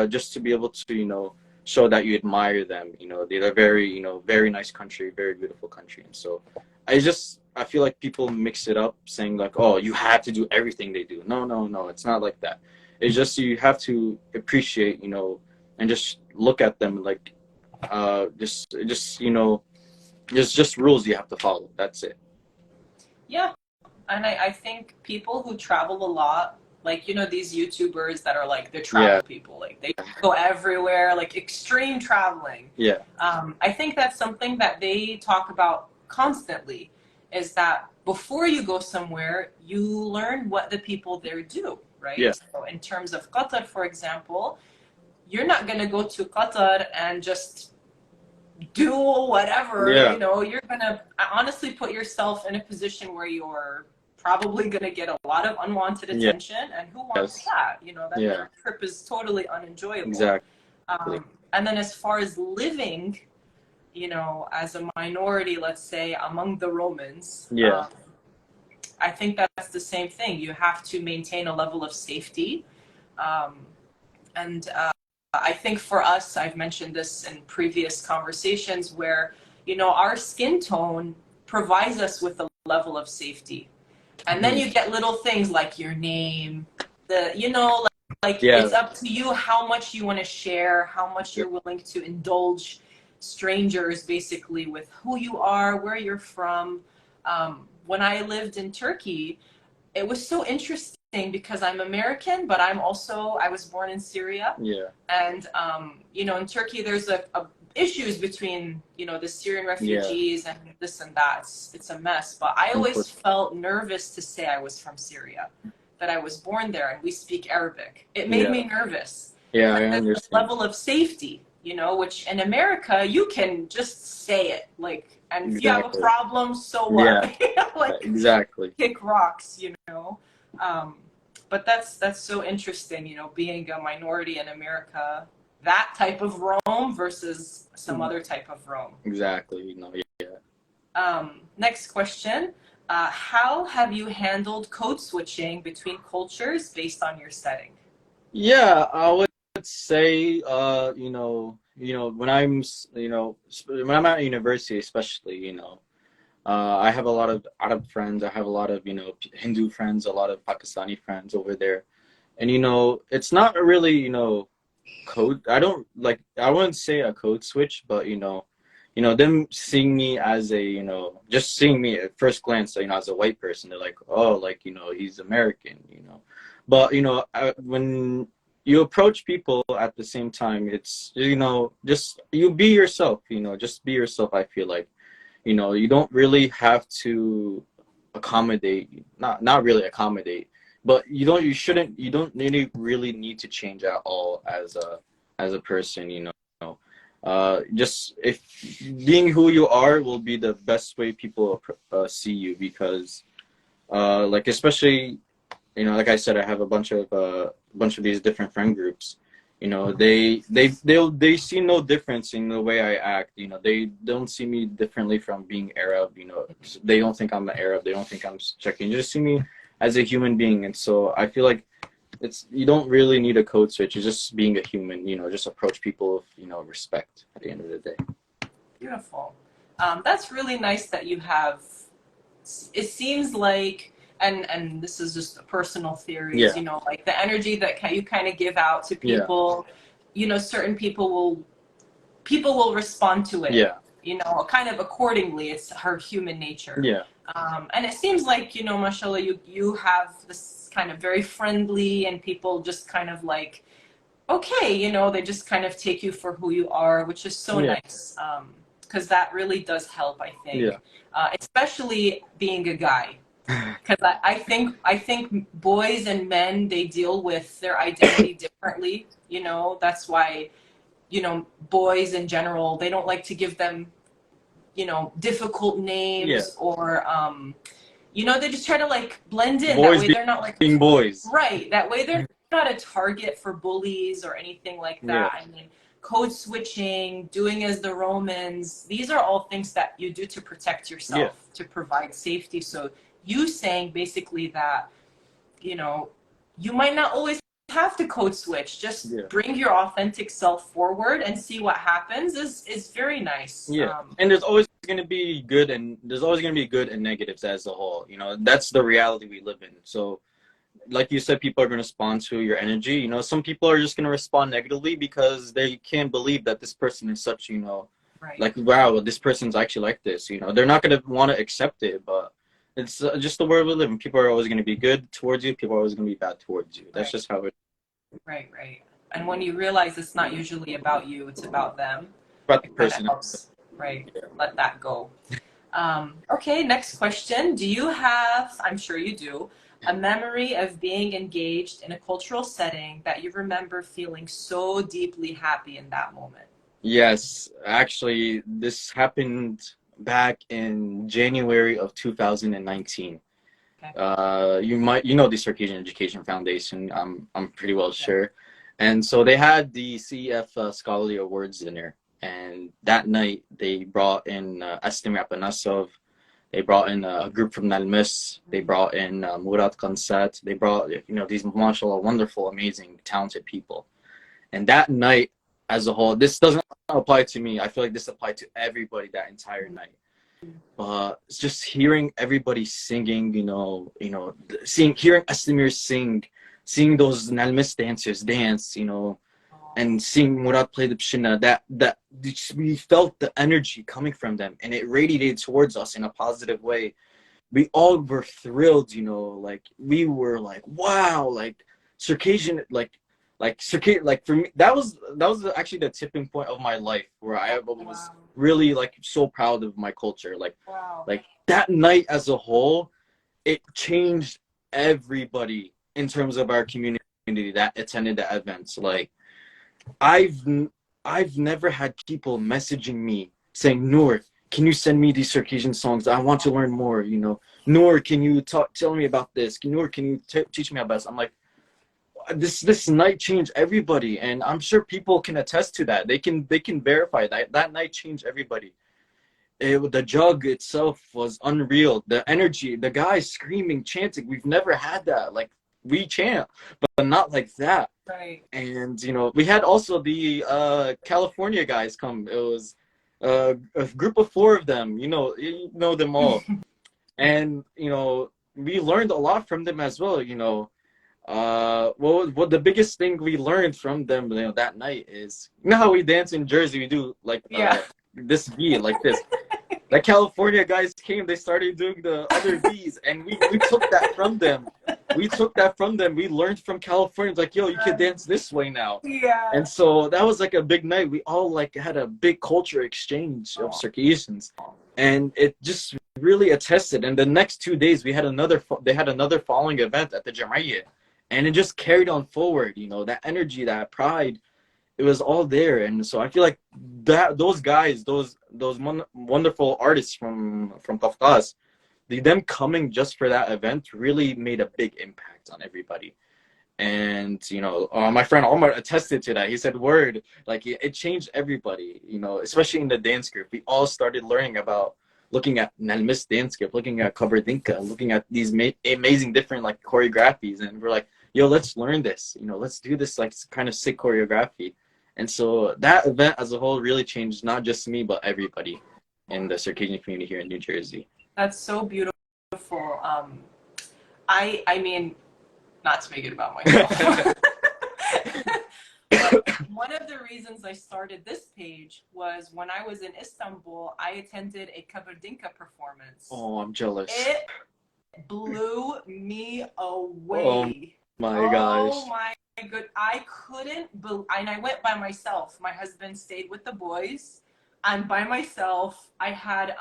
just to be able to show that you admire them. They're a very very nice country, very beautiful country. And so I feel like people mix it up, saying oh, you have to do everything they do. No, it's not like that. It's just you have to appreciate, and just look at them just There's just rules you have to follow. That's it. Yeah. And I think people who travel a lot, like, you know, these YouTubers that are like the Yeah. travel people, like they go everywhere, like extreme traveling. Yeah. I think that's something that they talk about constantly, is that before you go somewhere, you learn what the people there do, right? Yeah. So in terms of Qatar, for example, you're not going to go to Qatar and just do whatever, Yeah. you know, you're going to honestly put yourself in a position where you're probably going to get a lot of unwanted Yeah. attention, and who wants that? You know, that Yeah. trip is totally unenjoyable. Exactly. And then as far as living, you know, as a minority, let's say, among the Romans, Yeah. I think that's the same thing. You have to maintain a level of safety. And I think for us, I've mentioned this in previous conversations, where, you know, our skin tone provides us with a level of safety. And then you get little things like your name, you know, like Yeah. it's up to you how much you want to share, how much you're willing to indulge strangers basically with who you are, where you're from. When I lived in Turkey, it was so interesting because I'm American, but I was born in Syria. Yeah. And, you know, in Turkey, there's a issues between, you know, the Syrian refugees and this and that. It's a mess. But I always felt nervous to say I was from Syria, that I was born there, and we speak Arabic. It made me nervous. Yeah, I There's understand. a level of safety, you know, which in America, you can just say it. Like, and if you have a problem, so what? Yeah. Like, exactly. Kick rocks, you know. But that's so interesting, you know, being a minority in America, that type of Rome versus some other type of Rome. Exactly. You know, yeah. Next question. How have you handled code switching between cultures based on your setting? Yeah, I would say, you know, when I'm, you know, when I'm at university, especially, you know, I have a lot of Arab friends. I have a lot of, you know, Hindu friends, a lot of Pakistani friends over there. And, you know, it's not really, you know, code. I wouldn't say a code switch, but, you know, them seeing me as a, you know, just seeing me at first glance, you know, as a white person, they're like, oh, like, you know, he's American, you know. But, you know, when you approach people at the same time, it's, you know, just you be yourself, you know, just be yourself, I feel like. You know, you don't really have to accommodate, not really accommodate, but you don't really need to change at all as a person, you know. Just if being who you are will be the best way people see you, because like, especially, you know, like I said, I have a bunch of these different friend groups. You know, they see no difference in the way I act. You know, they don't see me differently from being Arab. You know, they don't think I'm an Arab. They don't think I'm Czechia. You just see me as a human being. And so I feel like you don't really need a code switch. You're just being a human. You know, just approach people with, you know, respect at the end of the day. Beautiful. That's really nice that you have. It seems like, and this is just a personal theories, you know, like the energy that you kind of give out to people, you know, certain people will respond to it, you know, kind of accordingly. It's her human nature. And it seems like, you know, mashallah, you have this kind of very friendly, and people just kind of like, okay, you know, they just kind of take you for who you are, which is so nice. Because that really does help, I think, especially being a guy. Because I think boys and men, they deal with their identity differently. You know, that's why, you know, boys in general, they don't like to give them, you know, difficult names, or you know, they just try to like blend in. Boys that way they're not like being boys. Right. That way they're not a target for bullies or anything like that. I mean, code switching, doing as the Romans, these are all things that you do to protect yourself, to provide safety. So you saying basically that, you know, you might not always have to code switch. Just bring your authentic self forward and see what happens is very nice. And there's always going to be good and negatives as a whole. You know, that's the reality we live in. So like you said, people are going to respond to your energy. You know, some people are just going to respond negatively because they can't believe that this person is such, you know, Right. like, wow, this person's actually like this. You know, they're not gonna want to accept it, but it's just the world we live in. People are always gonna be good towards you. People are always gonna be bad towards you. That's Right. just how it. Right, right. And when you realize it's not usually about you, it's about them, About the it kind of person. helps, right? Yeah. Let that go. Okay, next question. Do you have, I'm sure you do, a memory of being engaged in a cultural setting that you remember feeling so deeply happy in that moment? Yes, actually, this happened back in January of 2019. Okay. You know the Circassian Education Foundation. I'm pretty well Yeah. sure, and so they had the CEF Scholarly Awards dinner, and that night they brought in Estem Apanasov. They brought in a group from Nalmis. They brought in Murat Kansat. They brought, these mashallah, wonderful, amazing, talented people. And that night, as a whole, this doesn't apply to me. I feel like this applied to everybody that entire night. But it's just hearing everybody singing, hearing Astamir sing, seeing those Nalmis dancers dance, and seeing Murat play the pshina, that we felt the energy coming from them, and it radiated towards us in a positive way. We all were thrilled, like we were like, wow, like Circassian, like for me, that was actually the tipping point of my life where I was really like so proud of my culture. Like that night as a whole, it changed everybody in terms of our community that attended the events. Like I've I've never had people messaging me saying, Nour, can you send me these Circassian songs? I want to learn more. Nour, can you tell me about this? Nour, can you teach me about this? I'm like, this night changed everybody, and I'm sure people can attest to that. They can verify that night changed everybody. The jug itself was unreal. The energy, the guys screaming, chanting. We've never had that. Like we chant, but not like that. Right. And we had also the California guys come. It was a group of 4 of them. You know them all, and we learned a lot from them as well. Well, the biggest thing we learned from them, that night is, how we dance in Jersey. We do like this beat like this. The California guys came, they started doing the other beats, and we took that from them. We learned from Californians, like, yo, you can dance this way now. Yeah. And so that was like a big night. We all like had a big culture exchange of Circassians, and it just really attested. And the next 2 days, they had another following event at the Jamaiyyah, and it just carried on forward. That energy, that pride, it was all there. And so I feel like that those guys, those wonderful artists from Kafkas, them coming just for that event really made a big impact on everybody. And my friend Omar attested to that. He said, word, like it changed everybody, especially in the dance group. We all started learning about looking at Nalmis dance group, looking at Kabardinka, looking at these amazing different like choreographies, and we're like, yo, let's learn this, let's do this like kind of sick choreography. And so that event as a whole really changed not just me, but everybody in the Circassian community here in New Jersey. That's so beautiful. I mean, not to make it about myself. But one of the reasons I started this page was when I was in Istanbul, I attended a Kabardinka performance. Oh, I'm jealous. It blew me away. My gosh. Oh my good. I couldn't believe, and I went by myself. My husband stayed with the boys, and by myself, I had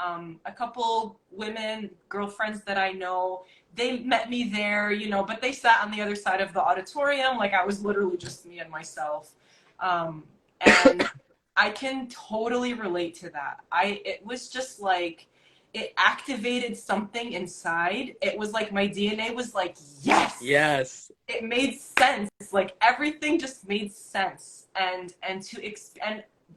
a couple women, girlfriends that I know. They met me there, but they sat on the other side of the auditorium. Like I was literally just me and myself. And I can totally relate to that. It was just like, it activated something inside. It was like my DNA was like, yes. Yes. It made sense. Like everything just made sense. And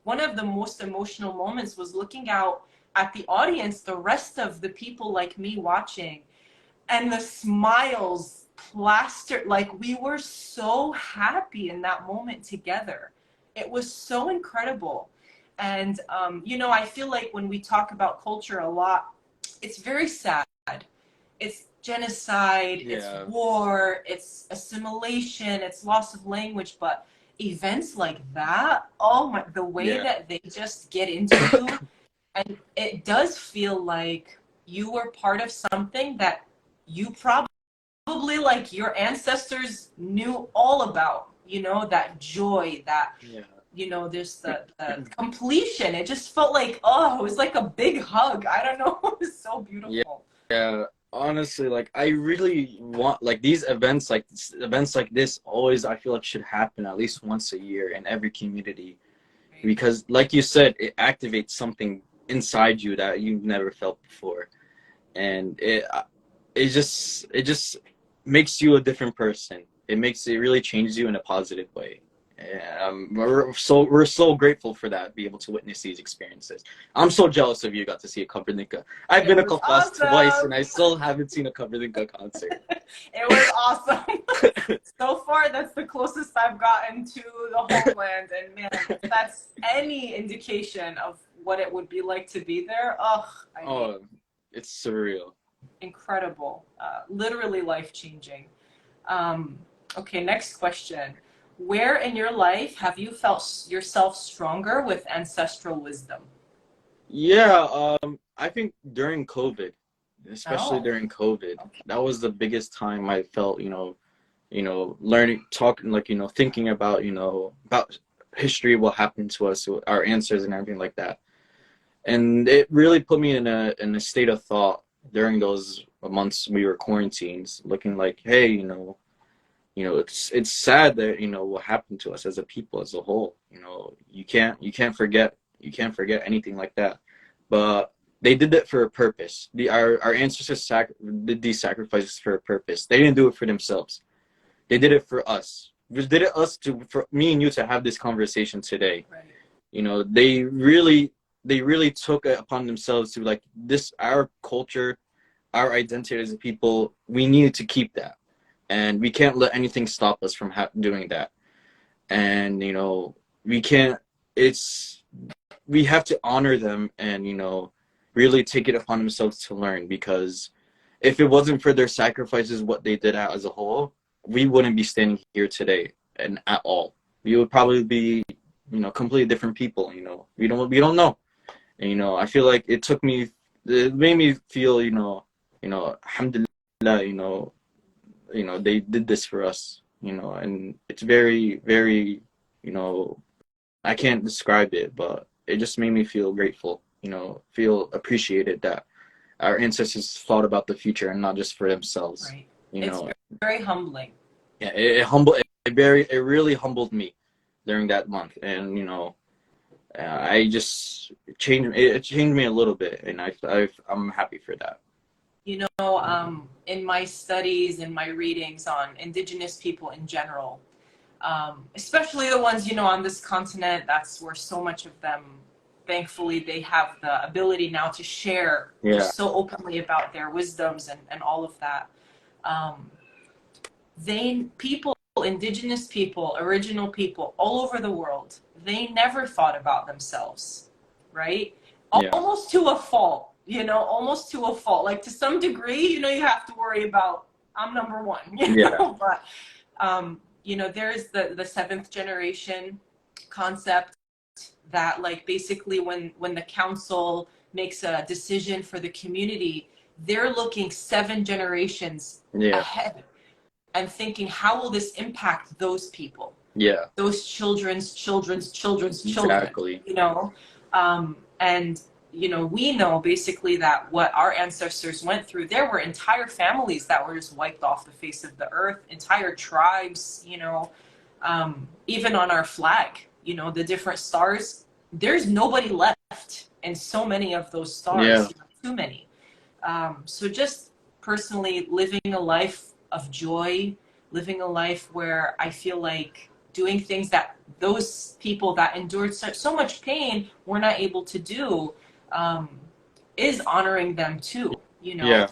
one of the most emotional moments was looking out at the audience, the rest of the people like me watching, and the smiles plastered. Like we were so happy in that moment together. It was so incredible. And, I feel like when we talk about culture a lot, it's very sad. It's genocide, it's war, it's assimilation, it's loss of language, but events like that, oh my, the way Yeah. that they just get into you, and it does feel like you were part of something that you probably like your ancestors knew all about, that joy, that, Yeah. there's the completion. It just felt like, oh, it was like a big hug. I don't know. It was so Yeah. beautiful. Yeah. Honestly, like I really want like these events like this always I feel like should happen at least once a year in every community Right. because like you said, it activates something inside you that you've never felt before. And it just makes you a different person. It really changes you in a positive way. And we're so grateful for that, be able to witness these experiences. I'm so jealous of you got to see a Kabarnika. I've It been a was Kaukas twice, and awesome. I still haven't seen a Kabarnika concert. It was awesome. So far, that's the closest I've gotten to the homeland. And man, if that's any indication of what it would be like to be there, I mean, Oh, it's surreal. incredible. Literally life changing. Um, okay, next question. Where in your life have you felt yourself stronger with ancestral wisdom? Yeah, I think during COVID, especially Oh, during COVID, okay. that was the biggest time I felt, learning, talking, like, thinking about, about history, what happened to us, our answers and everything like that. And it really put me in a state of thought during those months we were quarantines, looking like, hey, it's sad that, what happened to us as a people as a whole. You can't forget anything like that. But they did that for a purpose. Our ancestors did these sacrifices for a purpose. They didn't do it for themselves. They did it for us. They did it for me and you to have this conversation today. Right. They really took it upon themselves to like this our culture, our identity as a people. We needed to keep that, and we can't let anything stop us from doing that. And we can't. It's we have to honor them and really take it upon themselves to learn, because if it wasn't for their sacrifices, what they did out as a whole, we wouldn't be standing here today and at all. We would probably be completely different people. We don't know. And I feel like it made me feel alhamdulillah, they did this for us, and it's very, very, you know I can't describe it, but it just made me feel grateful, feel appreciated that our ancestors thought about the future and not just for themselves. Right. You It's know, very humbling. yeah, it really humbled me during that month, and I just it changed me a little bit, and I'm happy for that. In my studies and my readings on indigenous people in general, especially the ones, on this continent, that's where so much of them, thankfully, they have the ability now to share Yeah, just so openly about their wisdoms and all of that. Um, indigenous people, original people all over the world, they never thought about themselves, right? yeah, Almost to a fault, almost to a fault. Like to some degree, you have to worry about, I'm number one, yeah, but there's the seventh generation concept that, like, basically when the council makes a decision for the community, they're looking 7 generations yeah, ahead and thinking, how will this impact those people, yeah. those children's children's children's children, Exactly. and we know basically that what our ancestors went through, there were entire families that were just wiped off the face of the earth, entire tribes, even on our flag, the different stars, there's nobody left in so many of those Yeah, stars, too many. So just personally living a life of joy, living a life where I feel like doing things that those people that endured so much pain were not able to do, um, is honoring them too. yeah,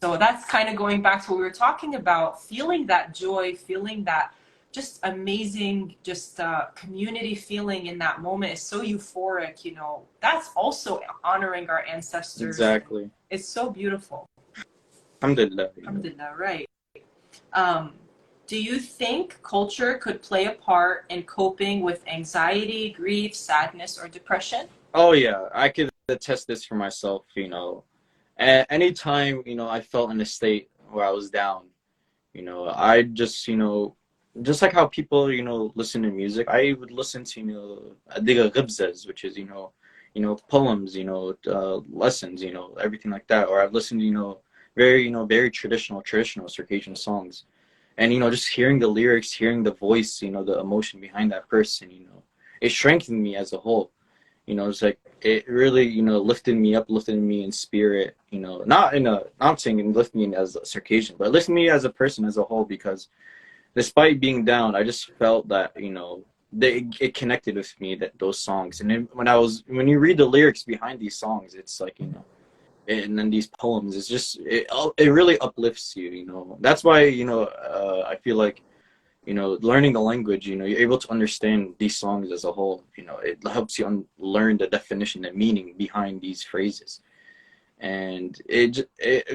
So that's kind of going back to what we were talking about, feeling that joy, feeling that just amazing, just community feeling in that moment is so euphoric. That's also honoring our ancestors. exactly. It's so beautiful. Alhamdulillah. Alhamdulillah, right. Um, Do you think culture could play a part in coping with anxiety, grief, sadness, or depression? Oh yeah, I could attest this for myself. Anytime I felt in a state where I was down, I just just like how people listen to music, I would listen to adiga ghibzas, which is poems, lessons, everything like that. Or I've listened to very very traditional Circassian songs, and just hearing the lyrics, hearing the voice, the emotion behind that person, it strengthened me as a whole. It's like it really lifted me up, lifted me in spirit, not saying it lifted me as a Circassian, but lifted me as a person as a whole, because despite being down, I just felt that it connected with me, that those songs. And then when you read the lyrics behind these songs, it's like and then these poems, it really uplifts you. That's why I feel like learning the language, you're able to understand these songs as a whole. It helps you learn the definition and meaning behind these phrases. And it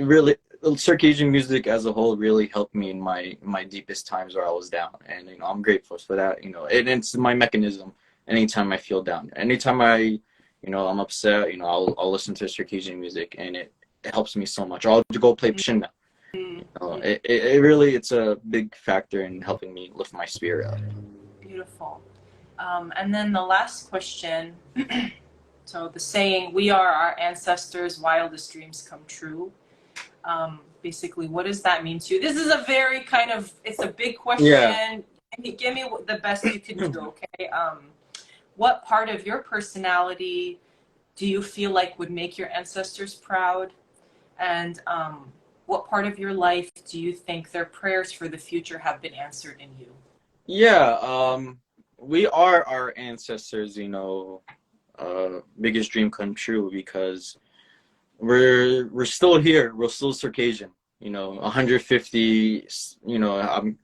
really, Circassian music as a whole really helped me in my deepest times where I was down. And I'm grateful for that. And it's my mechanism anytime I feel down. Anytime I'm upset, I'll listen to Circassian music, and it helps me so much. Or I'll go play pshinna. It really, it's a big factor in helping me lift my spirit up. Beautiful. And then the last question. So the saying, "We are our ancestors' wildest dreams come true." Basically, what does that mean to you? This is a very it's a big question. Yeah. Give me the best you can do, okay? What part of your personality do you feel like would make your ancestors proud? And what part of your life do you think their prayers for the future have been answered in you? Yeah, we are our ancestors, biggest dream come true, because we're still here. We're still Circassian. 150. I'm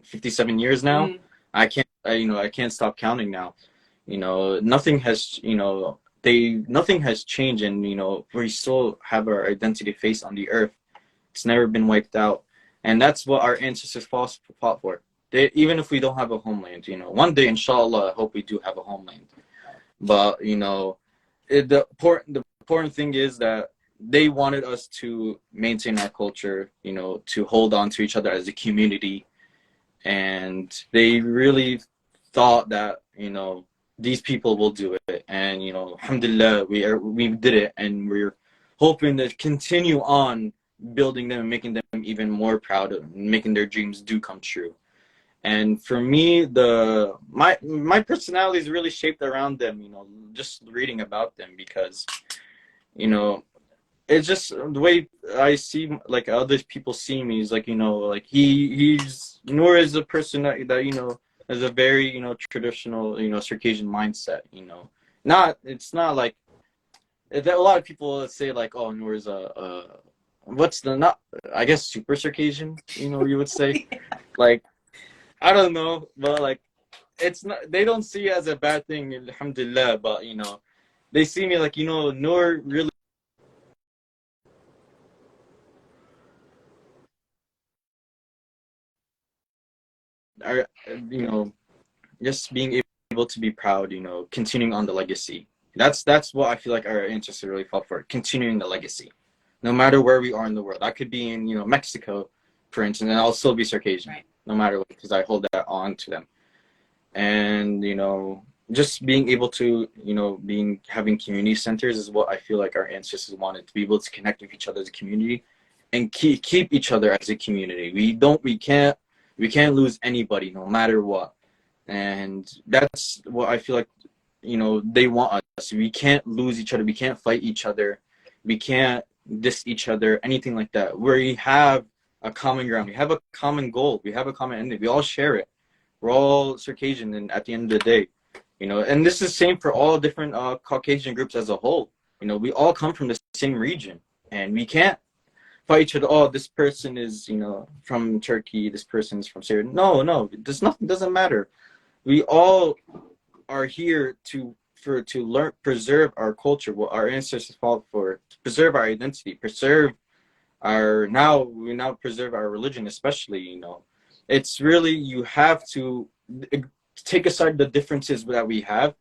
57 years now. Mm. I can't stop counting now. Nothing has nothing has changed, and we still have our identity face on the earth. It's never been wiped out, and that's what our ancestors fought for. Even if we don't have a homeland, one day, inshallah, I hope we do have a homeland. But the important thing is that they wanted us to maintain our culture, to hold on to each other as a community, and they really thought that these people will do it. And alhamdulillah, we did it, and we're hoping to continue on building them and making them even more proud of making their dreams do come true. And for me, my personality is really shaped around them, just reading about them, because it's just the way I see, like other people see me, is like like he's Nour is a person that has a very traditional Circassian mindset. It's not like a lot of people say like, oh, Nour is I guess super Circassian, you would say. Like, I don't know, but like it's not, they don't see it as a bad thing, alhamdulillah, but they see me like Nour really are, just being able to be proud, continuing on the legacy. That's what I feel like our ancestors really fought for, continuing the legacy. No matter where we are in the world. I could be in, Mexico, for instance, and I'll still be Circassian, right? No matter what, because I hold that on to them. And, just being able to, having community centers is what I feel like our ancestors wanted, to be able to connect with each other as a community and keep each other as a community. We can't lose anybody, no matter what. And that's what I feel like, they want us. We can't lose each other. We can't fight each other. We can't diss each other, anything like that. We have a common ground. We have a common goal. We have a common ending. We all share it. We're all Circassian, and at the end of the day, and this is the same for all different Caucasian groups as a whole. We all come from the same region, and we can't fight each other. Oh, this person is, from Turkey. This person is from Syria. No, doesn't matter. We all are here to learn, preserve our culture, what our ancestors fought for, to preserve our identity, preserve we now preserve our religion, especially, It's really, you have to take aside the differences that we have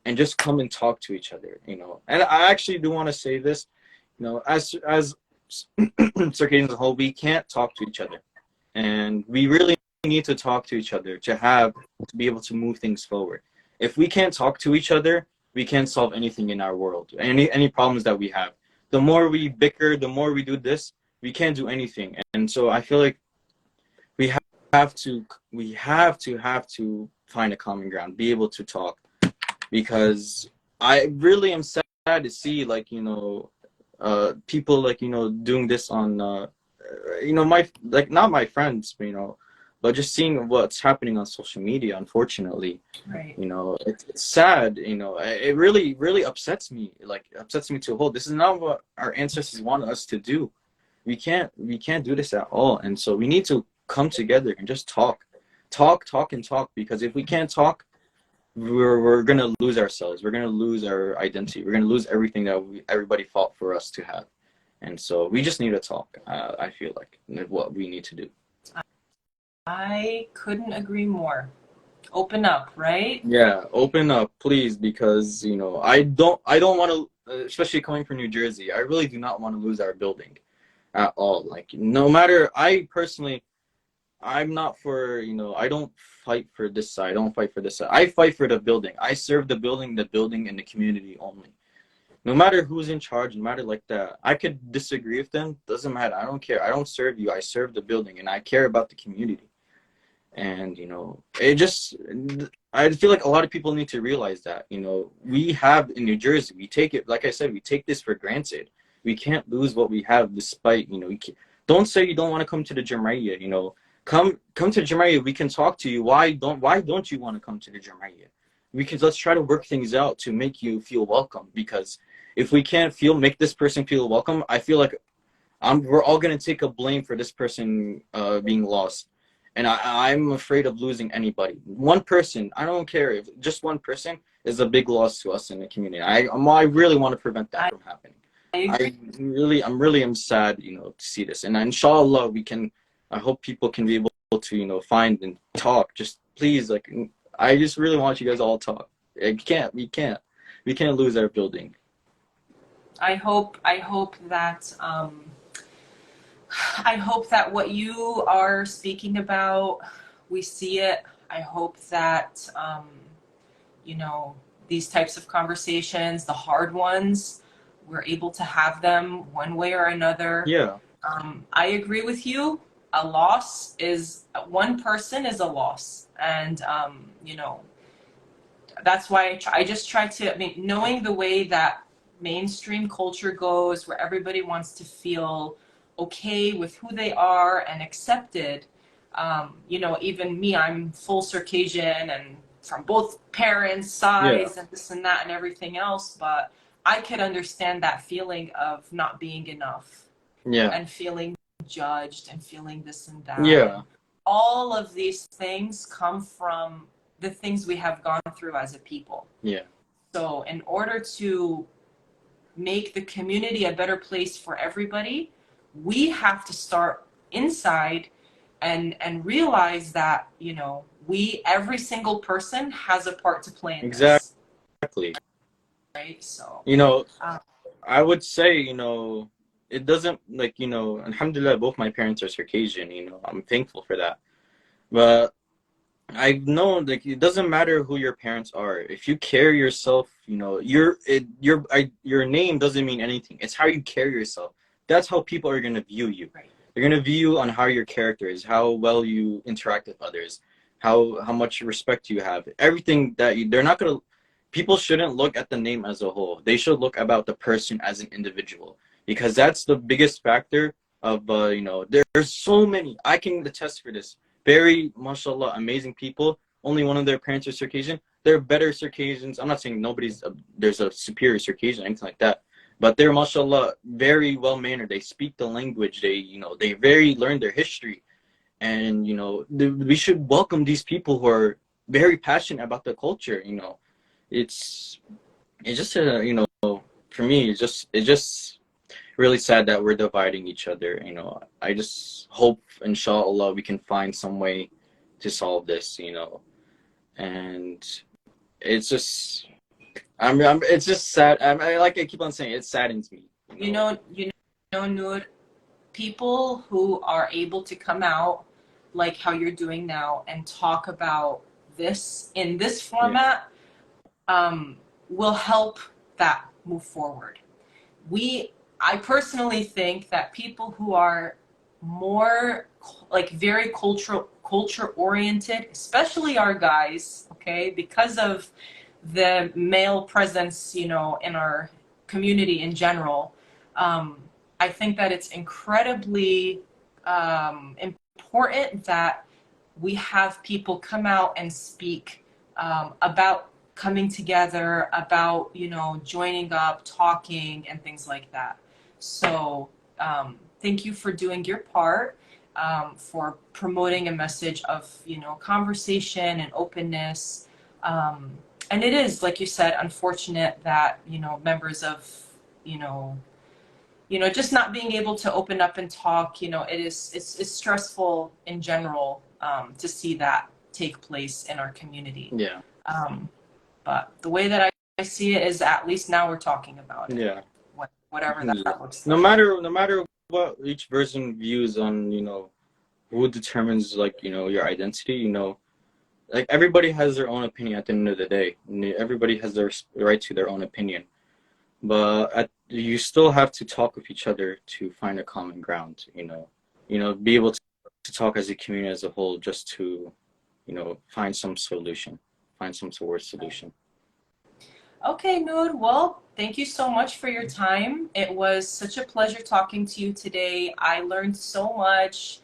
and just come and talk to each other, you know. And I actually do want to say this, you know, as Circassians as a whole, we can't talk to each other, and we really need to talk to each other to be able to move things forward. If we can't talk to each other, we can't solve anything in our world, any problems that we have. The more we bicker, the more we do this, we can't do anything. And so I feel like we have to find a common ground, be able to talk, because I really am sad to see, like, you know, people, like, you know, doing this on you know, my, like, not my friends, you know, but just seeing what's happening on social media, unfortunately. Right. You know, it's sad, you know. It really upsets me, like, upsets me to a whole. This is not what our ancestors wanted us to do. We can't do this at all. And so we need to come together and just talk, because if we can't talk, we're gonna lose ourselves. We're gonna lose our identity. We're gonna lose everything that everybody fought for us to have. And so we just need to talk. I feel like what we need to do. I couldn't agree more. Open up, right? Yeah, open up, please, because, you know, I don't want to, especially coming from New Jersey, I really do not want to lose our building at all. Like, no matter, I personally, I'm not for, you know, I don't fight for this side. I don't fight for this side. I fight for the building. I serve the building, and the community only. No matter who's in charge, no matter like that. I could disagree with them. Doesn't matter. I don't care. I don't serve you. I serve the building, and I care about the community. And, you know, I feel like a lot of people need to realize that, you know, we have in New Jersey, we take it, like I said, we take this for granted. We can't lose what we have, despite, you know, don't say you don't want to come to the Jamariya, you know. Come to Jamariya. We can talk to you. Why don't you want to come to the Jamariya? Let's try to work things out to make you feel welcome. Because if we can't make this person feel welcome, I feel like we're all gonna take a blame for this person being lost. And I'm afraid of losing anybody. One person, I don't care if just one person is a big loss to us in the community. I really want to prevent that from happening. I'm really sad, you know, to see this. And inshallah, I hope people can be able to, you know, find and talk. Just please, like, I just really want you guys all to talk. We can't lose our building. I hope that what you are speaking about, we see it. I hope that you know, these types of conversations, the hard ones, we're able to have them one way or another. Yeah. I agree with you. One person is a loss. And, you know, that's why I just try to, I mean, knowing the way that mainstream culture goes, where everybody wants to feel okay with who they are and accepted. You know, even me, I'm full Circassian and from both parents' sides, and this and that and everything else, but I could understand that feeling of not being enough. Yeah. And feeling judged and feeling this and that. Yeah. And all of these things come from the things we have gone through as a people. Yeah. So in order to make the community a better place for everybody, we have to start inside and realize that, you know, every single person has a part to play in this. Exactly. Right? So, you know, I would say, you know, it doesn't, like, you know, alhamdulillah, both my parents are Circassian, you know, I'm thankful for that. But I know, like, it doesn't matter who your parents are. If you carry yourself, you know, your name doesn't mean anything. It's how you carry yourself. That's how people are going to view you. Right. They're going to view you on how your character is, how well you interact with others, how much respect you have. Everything that they're not going to, people shouldn't look at the name as a whole. They should look about the person as an individual, because that's the biggest factor of, you know, there's so many. I can attest for this. Very, mashallah, amazing people. Only one of their parents are Circassian. They're better Circassians. I'm not saying there's a superior Circassian or anything like that. But they're, mashallah, very well-mannered. They speak the language. They, you know, they learn their history. And, you know, we should welcome these people who are very passionate about the culture, you know. It's just, you know, for me, it just really sad that we're dividing each other. You know, I just hope, inshallah, we can find some way to solve this. You know, and it's just, it's just sad. Like I keep on saying, it saddens me. You know, Noor, people who are able to come out like how you're doing now and talk about this in this format, will help that move forward. I personally think that people who are more like very culture oriented, especially our guys, okay, because of the male presence, you know, in our community in general, I think that it's incredibly important that we have people come out and speak about coming together, about, you know, joining up, talking, and things like that. So thank you for doing your part, for promoting a message of, you know, conversation and openness. And it is, like you said, unfortunate that, you know, members of, you know, just not being able to open up and talk, you know, it's stressful in general to see that take place in our community. Yeah. But the way that I see it is, at least now we're talking about it. Yeah. Whatever that looks like. No matter what each person views on, you know, who determines, like, you know, your identity, you know, like, everybody has their own opinion at the end of the day. Everybody has their right to their own opinion. But you still have to talk with each other to find a common ground, you know, be able to talk as a community as a whole, just to, you know, find some solution, find some sort of solution. Okay, Nour, well, thank you so much for your time. It was such a pleasure talking to you today. I learned so much.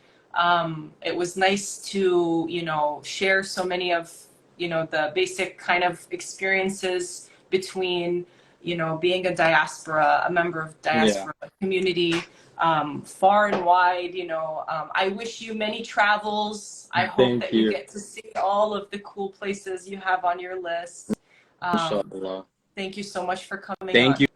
It was nice to, you know, share so many of, you know, the basic kind of experiences between, you know, being a diaspora, a member of diaspora community, far and wide. You know, I wish you many travels. I hope that you get to see all of the cool places you have on your list. Inshallah. Thank you so much for coming. Thank you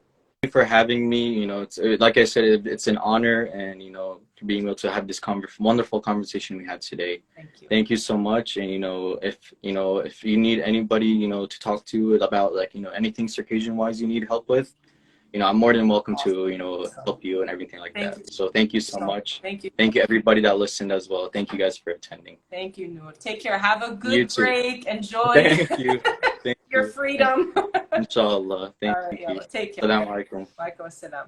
for having me. You know, it's like I said, it's an honor, and, you know, being able to have this wonderful conversation we had today. Thank you so much. And, you know, if you need anybody, you know, to talk to about, like, you know, anything Circassian wise you need help with, you know, I'm more than welcome to, you know, help you and everything like that. So thank you so much. Thank you. Thank you everybody that listened as well. Thank you guys for attending. Thank you, Nour. Take care. Have a good break. Enjoy. Thank you. Thank your freedom. Inshallah. Thank you. Take care. Assalamu alaikum. Walaikum assalam.